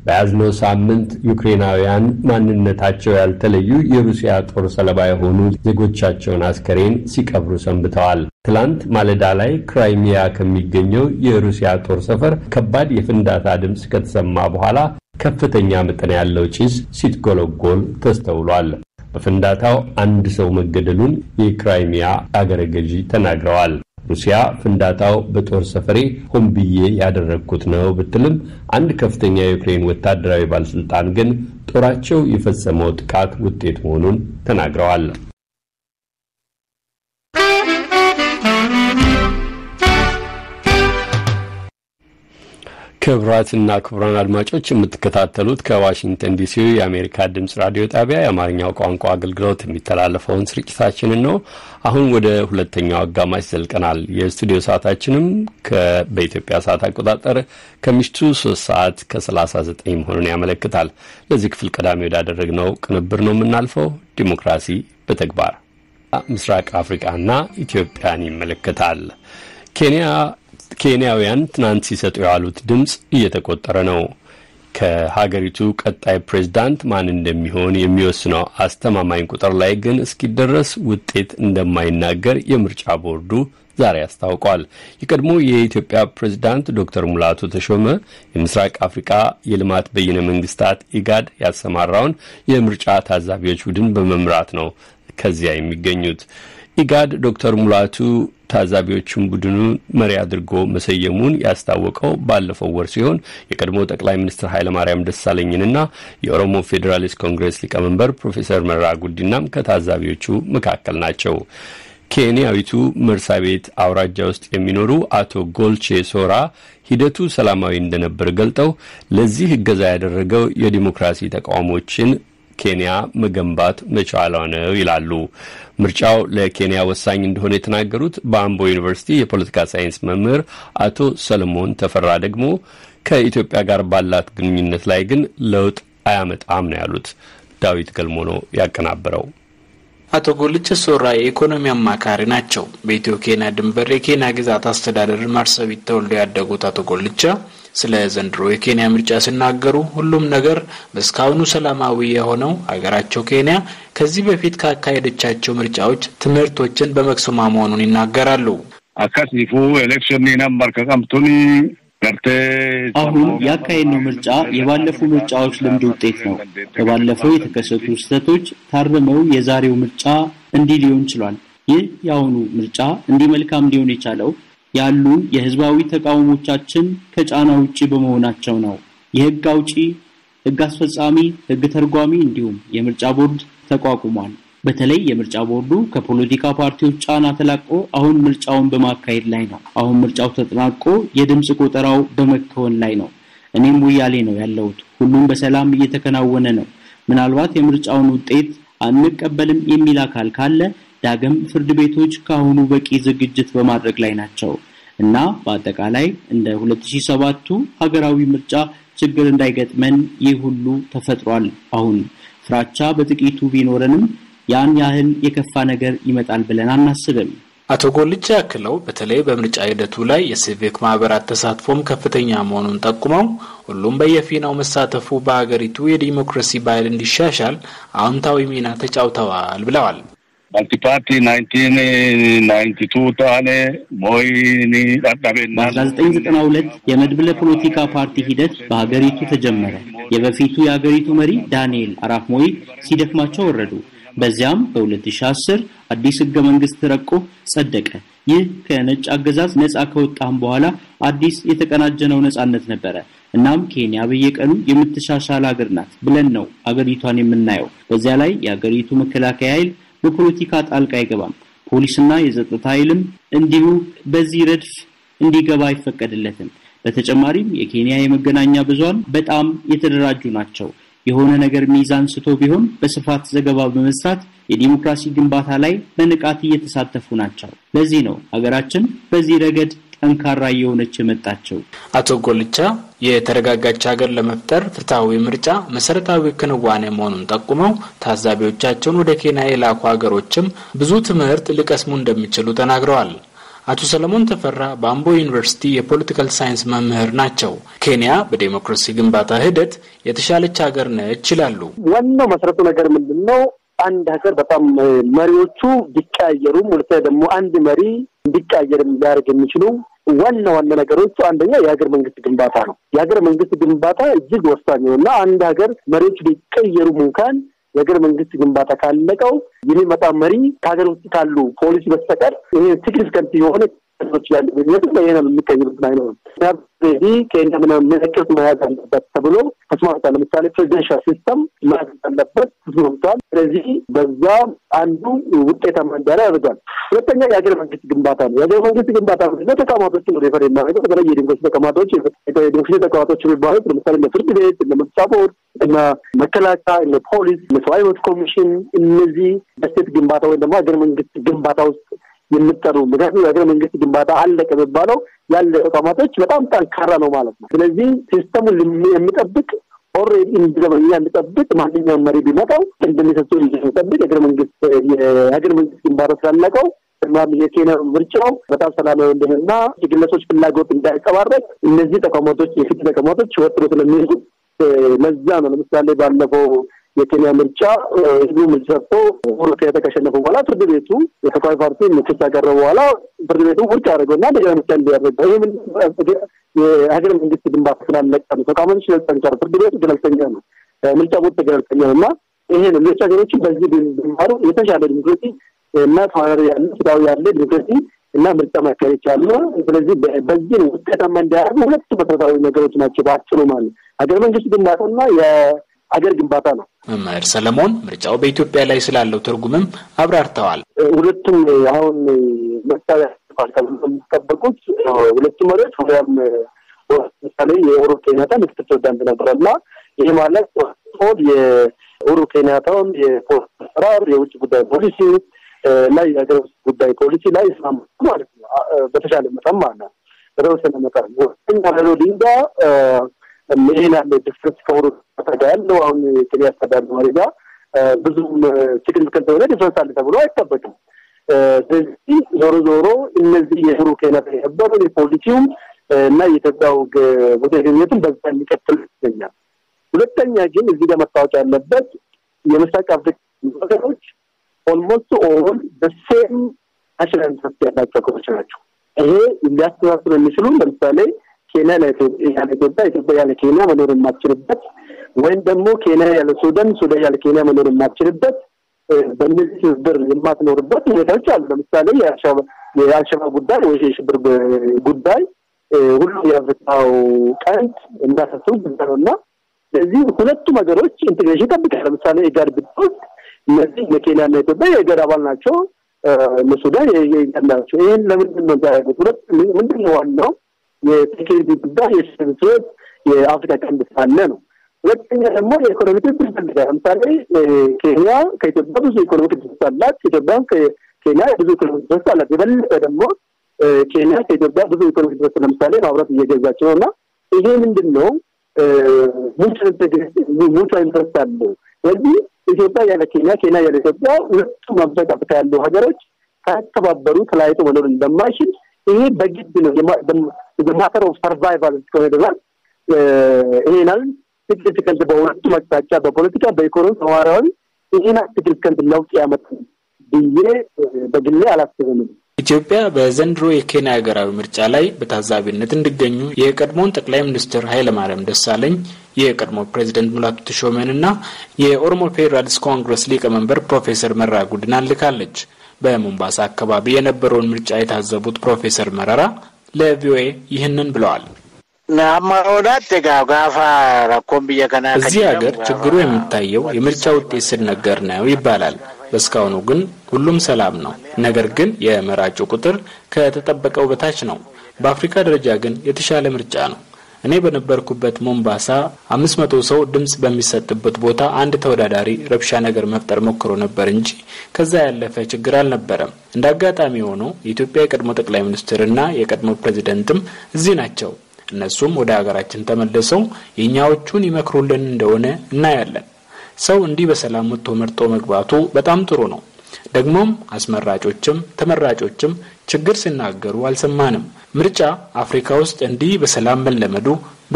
በያዝነው ሳምንት ዩክሬናውያን ማንነታቸው ያልተለዩ የሩሲያ ጦር ሰለባ የሆኑ ዜጎቻቸውን አስከሬን ሲቀብሩ ሰንብተዋል። ትላንት ማለዳ ላይ ክራይሚያ ከሚገኘው የሩሲያ ጦር ሰፈር ከባድ የፍንዳታ ድምፅ ከተሰማ በኋላ ከፍተኛ መጠን ያለው ጭስ ሲትጎለጎል ተስተውሏል። በፍንዳታው አንድ ሰው መገደሉን የክራይሚያ አገረ ገዢ ተናግረዋል። ሩሲያ ፍንዳታው በጦር ሰፈሬ ሆን ብዬ ያደረግኩት ነው ብትልም አንድ ከፍተኛ የዩክሬን ወታደራዊ ባለስልጣን ግን ጦራቸው የፈጸመው ጥቃት ውጤት መሆኑን ተናግረዋል። ክቡራትና ክቡራን አድማጮች የምትከታተሉት ከዋሽንግተን ዲሲ የአሜሪካ ድምጽ ራዲዮ ጣቢያ የአማርኛው ቋንቋ አገልግሎት የሚተላለፈውን ስርጭታችንን ነው። አሁን ወደ ሁለተኛው አጋማሽ ዘልቀናል። የስቱዲዮ ሰዓታችንም በኢትዮጵያ ሰዓት አቆጣጠር ከምሽቱ 3:39 መሆኑን ያመለክታል። ለዚህ ክፍል ቀዳሚ ወዳደረግነው ቅንብር ነው የምናልፈው። ዲሞክራሲ በተግባር ምስራቅ አፍሪካና ኢትዮጵያን ይመለከታል። ኬንያውያን ትናንት ሲሰጡ ያሉት ድምጽ እየተቆጠረ ነው። ከሀገሪቱ ቀጣይ ፕሬዝዳንት ማን እንደሚሆን የሚወስነው አስተማማኝ ቁጥር ላይ ግን እስኪደረስ ውጤት እንደማይናገር የምርጫ ቦርዱ ዛሬ አስታውቋል። የቀድሞ የኢትዮጵያ ፕሬዝዳንት ዶክተር ሙላቱ ተሾመ የምስራቅ አፍሪካ የልማት በይነ መንግስታት ኢጋድ ያሰማራውን የምርጫ ታዛቢዎች ቡድን በመምራት ነው ከዚያ የሚገኙት። ኢጋድ ዶክተር ሙላቱ ታዛቢዎቹን ቡድኑ መሪ አድርጎ መሰየሙን ያስታወቀው ባለፈው ወር ሲሆን የቀድሞ ጠቅላይ ሚኒስትር ኃይለማርያም ደሳለኝንና የኦሮሞ ፌዴራሊስት ኮንግሬስ ሊቀመንበር ፕሮፌሰር መረራ ጉዲናም ከታዛቢዎቹ መካከል ናቸው። ኬንያዊቱ መርሳቤት አውራጃ ውስጥ የሚኖሩ አቶ ጎልቼ ሶራ ሂደቱ ሰላማዊ እንደነበር ገልጠው ለዚህ እገዛ ያደረገው የዲሞክራሲ ተቃውሞችን ኬንያ መገንባት መቻሏ ነው ይላሉ። ምርጫው ለኬንያ ወሳኝ እንደሆነ የተናገሩት በአምቦ ዩኒቨርሲቲ የፖለቲካ ሳይንስ መምህር አቶ ሰለሞን ተፈራ ደግሞ ከኢትዮጵያ ጋር ባላት ግንኙነት ላይ ግን ለውጥ አያመጣም ነው ያሉት። ዳዊት ገልሞ ነው ያቀናበረው። አቶ ጎልቼ ሶራ የኢኮኖሚ አማካሪ ናቸው። በኢትዮ ኬንያ ድንበር የኬንያ ግዛት አስተዳደር ማርሰቢት ተወልደው ያደጉት አቶ ጎልቼ ስለ ዘንድሮ የኬንያ ምርጫ ሲናገሩ ሁሉም ነገር በስካውኑ ሰላማዊ የሆነው ሀገራቸው ኬንያ ከዚህ በፊት ካካሄደቻቸው ምርጫዎች ትምህርቶችን በመቅሰሟ መሆኑን ይናገራሉ። አካሲፉ ኤሌክሽን ነምበር ከቀምቱኒ አሁን ያካሄድነው ምርጫ የባለፉ ምርጫዎች ልምድ ውጤት ነው። በባለፈው የተከሰቱ ስህተቶች ታርመው የዛሬው ምርጫ እንዲህ ሊሆን ይችላል። ይህ ያሁኑ ምርጫ እንዲህ መልካም ሊሆን የቻለው ያሉን የህዝባዊ ተቃውሞቻችን ከጫና ውጪ በመሆናቸው ነው። የህግ አውጪ፣ ህግ አስፈጻሚ፣ ህግ ተርጓሚ እንዲሁም የምርጫ ቦርድ ተቋቁሟል። በተለይ የምርጫ ቦርዱ ከፖለቲካ ፓርቲዎች ጫና ተላቆ አሁን ምርጫውን በማካሄድ ላይ ነው። አሁን ምርጫው ተጠናቆ የድምጽ ቆጠራው በመከወን ላይ ነው። እኔም ሙያሌ ነው ያለሁት። ሁሉም በሰላም እየተከናወነ ነው። ምናልባት የምርጫውን ውጤት አንቀበልም የሚል አካል ካለ ዳግም ፍርድ ቤቶች ካሁኑ በቂ ዝግጅት በማድረግ ላይ ናቸው እና በአጠቃላይ እንደ 2007ቱ ሀገራዊ ምርጫ ችግር እንዳይገጥመን ይህ ሁሉ ተፈጥሯል። አሁን ፍራቻ በጥቂቱ ቢኖርንም ያን ያህል የከፋ ነገር ይመጣል ብለን አናስብም። አቶ ጎልቼ አክለው በተለይ በምርጫ ሂደቱ ላይ የሲቪክ ማህበራት ተሳትፎም ከፍተኛ መሆኑን ጠቁመው ሁሉም በየፊናው መሳተፉ በአገሪቱ የዲሞክራሲ ባህል እንዲሻሻል አዎንታዊ ሚና ተጫውተዋል ብለዋል። ባልቲፓርቲ 1992 ታኔ ሞይኒ ዳዳቤና 1992 የመድብለ ፖለቲካ ፓርቲ ሂደት በሀገሪቱ ተጀመረ። የበፊቱ የሀገሪቱ መሪ ዳንኤል አራፕ ሞይ ሲደክማቸው ወረዱ። በዚያም በ2010 አዲስ ህገ መንግስት ረቆ ጸደቀ። ይህ ከነጭ አገዛዝ ነፃ ከወጣም በኋላ አዲስ የተቀናጀነው ነፃነት ነበረ። እናም ኬንያ በየቀኑ የምትሻሻል ሀገር ናት ብለን ነው ሀገሪቷን የምናየው። በዚያ ላይ የሀገሪቱ መከላከያ ኃይል በፖለቲካ ጣልቃ አይገባም። ፖሊስና የጸጥታ ኃይልም እንዲሁ በዚህ ረድፍ እንዲገባ አይፈቀድለትም። በተጨማሪም የኬንያ የመገናኛ ብዙሃን በጣም የተደራጁ ናቸው። የሆነ ነገር ሚዛን ስቶ ቢሆን በስፋት ዘገባ በመስራት የዲሞክራሲ ግንባታ ላይ በንቃት እየተሳተፉ ናቸው። ለዚህ ነው ሀገራችን በዚህ ረገድ ጠንካራ የሆነች የመጣቸው። አቶ ጎልቼ የተረጋጋች ሀገር ለመፍጠር ፍትሃዊ ምርጫ መሰረታዊ ክንዋኔ መሆኑን ጠቁመው ታዛቢዎቻቸውን ወደ ኬንያ የላኩ ሀገሮችም ብዙ ትምህርት ሊቀስሙ እንደሚችሉ ተናግረዋል። አቶ ሰለሞን ተፈራ በአምቦ ዩኒቨርሲቲ የፖለቲካል ሳይንስ መምህር ናቸው። ኬንያ በዲሞክራሲ ግንባታ ሂደት የተሻለች ሀገር ነች ይላሉ። ዋናው መሰረቱ ነገር ምንድነው? አንድ ሀገር በጣም መሪዎቹ ቢቀያየሩ ማለት ደግሞ አንድ መሪ ቢቀያየር ሊያደርግ የሚችሉ ዋና ነገሮች አንደኛ የሀገር መንግስት ግንባታ ነው። የሀገር መንግስት ግንባታ እጅግ ወሳኝ ነውና አንድ ሀገር መሪዎች ቢቀየሩ እንኳን የሀገር መንግስት ግንባታ ካለቀው የሚመጣ መሪ ከሀገር ውስጥ ካሉ ፖሊሲ በስተቀር ይሄ ሲግኒፊካንት የሆነ ነገሮች ያሉ ነው የሚቀየሩት አይኖርም። ስለዚህ ከእኛ ምንም ምልክት መያዝ አለበት ተብሎ ተስማምቷል። ለምሳሌ ፕሬዚደንሻል ሲስተም መያዝ አለበት ተስማምቷል። ስለዚህ በዛ አንዱ ውጤታማ እንዲሆን ያደርጋል። ሁለተኛ የሀገር መንግስት ግንባታ ነው። የሀገር መንግስት ግንባታ ነው ተቋማቶችን ሪፈር የሚያደርገው በተለይ የዲሞክራሲ ተቋማቶች ተቋማቶች የሚባሉት ለምሳሌ ፍርድ ቤት፣ ምርጫ ቦርድ እና መከላከያ፣ ፖሊስ፣ ሰብአዊ መብት ኮሚሽን እነዚህ በስቴት ግንባታ ወይ ደግሞ ሀገር መንግስት ግንባታ ውስጥ የሚጠሩ ምክንያቱም የሀገር መንግስት ግንባታ አለቀ የሚባለው ያለ ተቋማቶች በጣም ጠንካራ ነው ማለት ነው። ስለዚህ ሲስተሙን የሚጠብቅ ኦልሬዲ እንደዘመኛ የሚጠብቅ ማንኛውም መሪ ቢመጣው እንደሚሰጡ የሚጠብቅ የሀገር መንግስት ግንባታ ስላለቀው የኬንያ ምርጫው በጣም ሰላማዊ እንደሆነና የግለሰቦች ፍላጎት እንዳይቀባረቅ እነዚህ ተቋማቶች የፊት ተቋማቶች ወጥሮ ስለሚይዙ ለዛ ነው። ለምሳሌ ባለፈው የኬንያ ምርጫ ህዝቡ ምርጫቶ ወሮቴ ተከሸነፈ በኋላ ፍርድ ቤቱ የተቃዋሚ ፓርቲ ምክስ ያቀረበ በኋላ ፍርድ ቤቱ ውድቅ አደረገውና እንደገና ምርጫ እንዲያደርግ የሀገር መንግስት ግንባታ ስላለቀ ነው። ተቋማቶች ስለጠንከሩ ፍርድ ቤቱ ገለልተኛ ነው፣ ምርጫ ቦርድ ገለልተኛ ነውና ይሄ ነው ሌሎች ሀገሮች በዚህ ቢማሩ የተሻለ ዲሞክራሲ እና ተዋራሪ ያለ ፍትሃዊ ያለ ዲሞክራሲ እና ምርጫ ማካሄድ ይቻላል። ስለዚህ በዚህ ውጤታማ እንዲያደርጉ ሁለት መሰረታዊ ነገሮች ናቸው ባጭሩ ማለት ሀገር መንግስት ግንባታና የሀገር ግንባታ ነው። መምህር ሰለሞን ምርጫው በኢትዮጵያ ላይ ስላለው ትርጉምም አብራርተዋል። ሁለቱም አሁን መሳሪያ የሚጠበቁት ሁለቱም መሪዎች ወዲያም ለምሳሌ የኡሁሩ ኬንያታ ምክትል ፕሬዝዳንት ነበርና ይሄ ማለት የኡሁሩ ኬንያታውን የፖለቲካ የውጭ ጉዳይ ፖሊሲ ላይ የሀገር ውስጥ ጉዳይ ፖሊሲ ላይ ስማሙ ማለት ነው። በተሻለ መጠን ማለት ነው በተወሰነ መጠን እና ኦዲንጋ ምን ያለ ዲፍረንስ ከኡሁሩ ተጋያለው አሁን የኬንያ አስተዳደር መሪጋ ብዙም ሲግኒፊካንት የሆነ ዲፍረንስ አለ ተብሎ አይጠበቅም። ስለዚህ ዞሮ እነዚህ የኡሁሩ ኬንያታ የነበሩ የፖሊሲውም እና የኢትዮጵያው ጉዳይነቱን በዛ ሊቀጥል ይችላል። ሁለተኛ ግን እዚህ ጋር መታወቅ ያለበት የምስራቅ አፍሪካ ሀገሮች almost all the same national interest ያላቸው ሀገሮች ናቸው። ይሄ ሊያስተሳስሩ የሚችሉ ለምሳሌ ኬንያ ያለ ኢትዮጵያ ያለ ኬንያ መኖር የማትችልበት ወይም ደግሞ ኬንያ ያለ ሱዳን ያለ ኬንያ መኖር የማትችልበት በእነዚህ ትብብር የማትኖርበት ሁኔታዎች አሉ። ለምሳሌ የአልሸባብ ጉዳይ ወይ የሽብር ጉዳይ ሁሉ የአፍሪካው ቀንድ እንዳሰሱ ብለውና ስለዚህ ሁለቱም ሀገሮች ኢንቴግሬሽን ይጠብቃል። ለምሳሌ ኢጋድ ብትወስድ እነዚህ የኬንያና ኢትዮጵያ የኢጋድ አባል ናቸው፣ ሱዳን የኢጋድ ናቸው። ይሄን ለምንድን ነው ያደረጉት? ምንድን ነው ዋናው የሴኩሪቲ ጉዳይ የስብስብ የአፍሪካ ቀንድ ሳለ ነው። ሁለተኛ ደግሞ የኢኮኖሚ ትብብር ይፈልጋል። ለምሳሌ ኬንያ ከኢትዮጵያ ብዙ ኢኮኖሚ ትብብር አላት፣ ኢትዮጵያ ከኬንያ ብዙ ኢኮኖሚ ትብብር አላት። የበለጠ ደግሞ ኬንያ ከኢትዮጵያ ብዙ ኢኮኖሚ ትብብር ለምሳሌ ማብራት እየገዛች ነውና ይሄ ምንድን ነው ሙቹዋል ኢንትረስት አለው። ስለዚህ ኢትዮጵያ ያለ ኬንያ ያለ ኢትዮጵያ ሁለቱም አፍሪካ አፍሪካ ያሉ ሀገሮች ከተባበሩ ተለያይቶ መኖር እንደማይችል ይሄ በግድ ነው የማተር ኦፍ ሰርቫይቫል እስከሆነ ድረስ ይሄናል ሲግኒፊካንት በሁለቱም አቅጣጫ በፖለቲካ በኢኮኖሚ ተዋራዊ ይሄን ሲግኒፊካንት ለውጥ ያመጣል ብዬ በግሌ አላስብም። ኢትዮጵያ በዘንድሮ የኬንያ ሀገራዊ ምርጫ ላይ በታዛቢነት እንዲገኙ የቀድሞውን ጠቅላይ ሚኒስትር ኃይለማርያም ደሳለኝ፣ የቀድሞ ፕሬዝዳንት ሙላቱ ተሾመንና የኦሮሞ ፌዴራሊስት ኮንግረስ ሊቀመንበር ፕሮፌሰር መረራ ጉዲናን ልካለች። በሞምባሳ አካባቢ የነበረውን ምርጫ የታዘቡት ፕሮፌሰር መረራ ለቪኦኤ ይህንን ብለዋል። እዚህ ሀገር ችግሩ የሚታየው የምርጫ ውጤት ሲነገር ነው ይባላል። በስካሁኑ ግን ሁሉም ሰላም ነው። ነገር ግን የመራጩ ቁጥር ከተጠበቀው በታች ነው። በአፍሪካ ደረጃ ግን የተሻለ ምርጫ ነው። እኔ በነበርኩበት ሞምባሳ 500 ሰው ድምጽ በሚሰጥበት ቦታ አንድ ተወዳዳሪ ረብሻ ነገር መፍጠር ሞክሮ ነበር እንጂ ከዛ ያለፈ ችግር አልነበረም። እንዳጋጣሚ ሆኖ የኢትዮጵያ የቀድሞ ጠቅላይ ሚኒስትርና የቀድሞ ፕሬዝዳንትም እዚህ ናቸው። እነሱም ወደ ሀገራችን ተመልሰው የኛዎቹን ይመክሩልን እንደሆነ እናያለን። ሰው እንዲህ በሰላም ወጥቶ መርጦ መግባቱ በጣም ጥሩ ነው። ደግሞም አስመራጮችም ተመራጮችም ችግር ሲናገሩ አልሰማንም። ምርጫ አፍሪካ ውስጥ እንዲህ በሰላም መለመዱ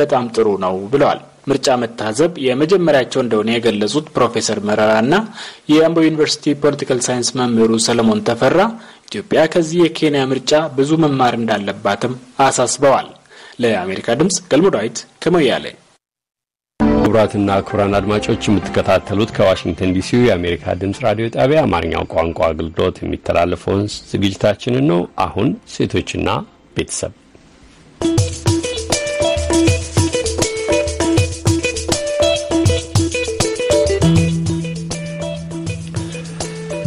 በጣም ጥሩ ነው ብለዋል። ምርጫ መታዘብ የመጀመሪያቸው እንደሆነ የገለጹት ፕሮፌሰር መረራና የአምቦ ዩኒቨርሲቲ ፖለቲካል ሳይንስ መምህሩ ሰለሞን ተፈራ ኢትዮጵያ ከዚህ የኬንያ ምርጫ ብዙ መማር እንዳለባትም አሳስበዋል። ለአሜሪካ ድምጽ ገልሞ ዳዊት ከሞያሌ። ክቡራትና ክቡራን አድማጮች የምትከታተሉት ከዋሽንግተን ዲሲ የአሜሪካ ድምጽ ራዲዮ ጣቢያ አማርኛው ቋንቋ አገልግሎት የሚተላለፈውን ዝግጅታችንን ነው። አሁን ሴቶችና ቤተሰብ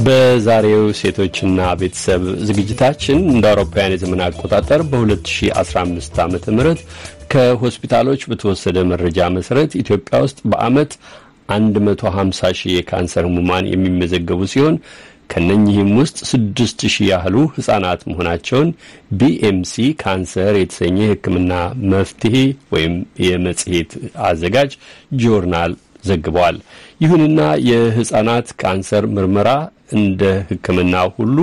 በዛሬው ሴቶችና ቤተሰብ ዝግጅታችን እንደ አውሮፓውያን የዘመን አቆጣጠር በ2015 ዓመተ ምህረት ከሆስፒታሎች በተወሰደ መረጃ መሰረት ኢትዮጵያ ውስጥ በአመት 150 ሺህ የካንሰር ህሙማን የሚመዘገቡ ሲሆን ከነኚህም ውስጥ 6000 ያህሉ ህፃናት መሆናቸውን ቢኤምሲ ካንሰር የተሰኘ ህክምና መፍትሄ ወይም የመጽሔት አዘጋጅ ጆርናል ዘግቧል። ይሁንና የህፃናት ካንሰር ምርመራ እንደ ህክምናው ሁሉ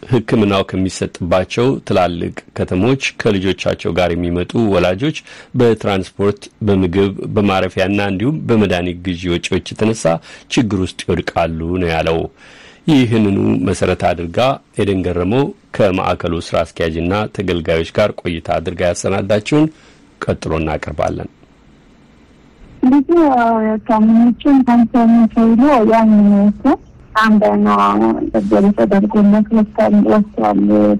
ህክምናው ከሚሰጥባቸው ትላልቅ ከተሞች ከልጆቻቸው ጋር የሚመጡ ወላጆች በትራንስፖርት፣ በምግብ፣ በማረፊያና እንዲሁም በመድኃኒት ግዢ ወጪዎች የተነሳ ችግር ውስጥ ይወድቃሉ ነው ያለው። ይህንኑ መሰረት አድርጋ ኤደን ገረመው ከማዕከሉ ስራ አስኪያጅና ተገልጋዮች ጋር ቆይታ አድርጋ ያሰናዳችውን ቀጥሎ እናቀርባለን። ብዙ ታማሚዎችን ካንሰር ተይዞ ያንን አንደኛ ተደርጎ ተደርጎለት ወስቷል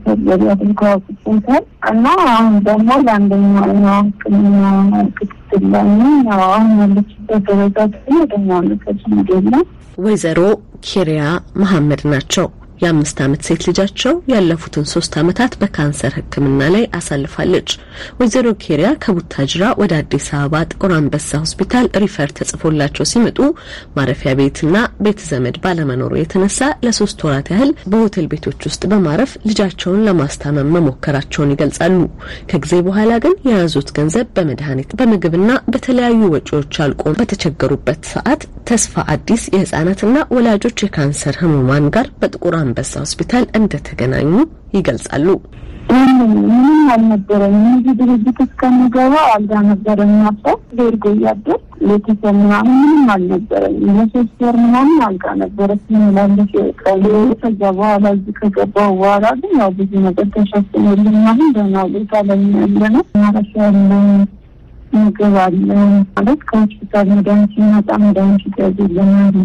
ተደርጎ ወስቷል እና አሁን ደግሞ ለአንደኛው ህክምና ክትትል ላይ ነው። አሁን ያለችበት ደረጃ ደግሞ ነው። ወይዘሮ ኪሪያ መሐመድ ናቸው። የ5 ዓመት ሴት ልጃቸው ያለፉትን 3 ዓመታት በካንሰር ህክምና ላይ አሳልፋለች። ወይዘሮ ኪሪያ ከቡታጅራ ወደ አዲስ አበባ ጥቁር አንበሳ ሆስፒታል ሪፈር ተጽፎላቸው ሲመጡ ማረፊያ ቤትና ቤት ዘመድ ባለመኖሩ የተነሳ ለ3 ወራት ያህል በሆቴል ቤቶች ውስጥ በማረፍ ልጃቸውን ለማስታመም መሞከራቸውን ይገልጻሉ። ከጊዜ በኋላ ግን የያዙት ገንዘብ በመድኃኒት በምግብና በተለያዩ ወጪዎች አልቆ በተቸገሩበት ሰዓት ተስፋ አዲስ የህፃናትና ወላጆች የካንሰር ህሙማን ጋር በጥቁር አንበሳ ሆስፒታል እንደተገናኙ ይገልጻሉ። ምንም አልነበረም። እዚህ ድርጅት እስከምገባ አልጋ ነበረኝ ነበር። ደርጎ ያደር ለተሰማ ምንም አልነበረም። ለሶስት ወር ምናምን አልጋ ነበረ ሲመላለስ ቀሎ ከዛ በኋላ እዚህ ከገባሁ በኋላ ግን ያው ብዙ ነገር ተሸፍኖልኛል። ደህና ቦታ ላይ ያለነው ማረፊያለን ምግብ አለ ማለት ከሆስፒታል መድኃኒት ሲመጣ መድኃኒት ይገዙልናል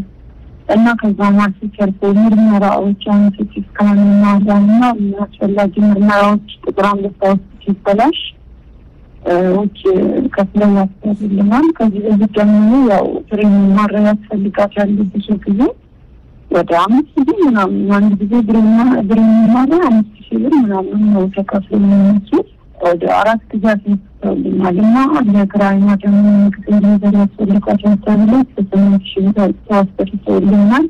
እና ከዛ ማለት ቸርኮ ምርመራዎች አንስቲ ስካንና ዛና አስፈላጊ ምርመራዎች ጥቁር አንበሳ ውስጥ ሲበላሽ ውጭ ከፍለን ያስፈልጋል። ከዚህ በፊት ደግሞ ያው ትሬኒንግ ማድረግ ያስፈልጋል። ብዙ ጊዜ ወደ 5 ጊዜ ምናምን አንድ ጊዜ ብሬና ማድረግ 5000 ብር ምናምን ነው ተከፍሎ የሚመስል ወደ 4 ጊዜ ተሰጥቶልኛልና ለክራይማ ደግሞ ምክትል ነገር ያስፈልጋል ተብሎ 8000 ብር ተሰጥቶልኛል።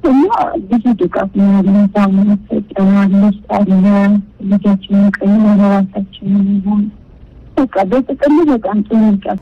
እና ብዙ ድጋፍ ነው ያለው። ሳምንት ተጨማሪ አለ ልጆችን ቀይ ወራታችን ነው በቃ በጥቅሉ በጣም ጥሩ ነው።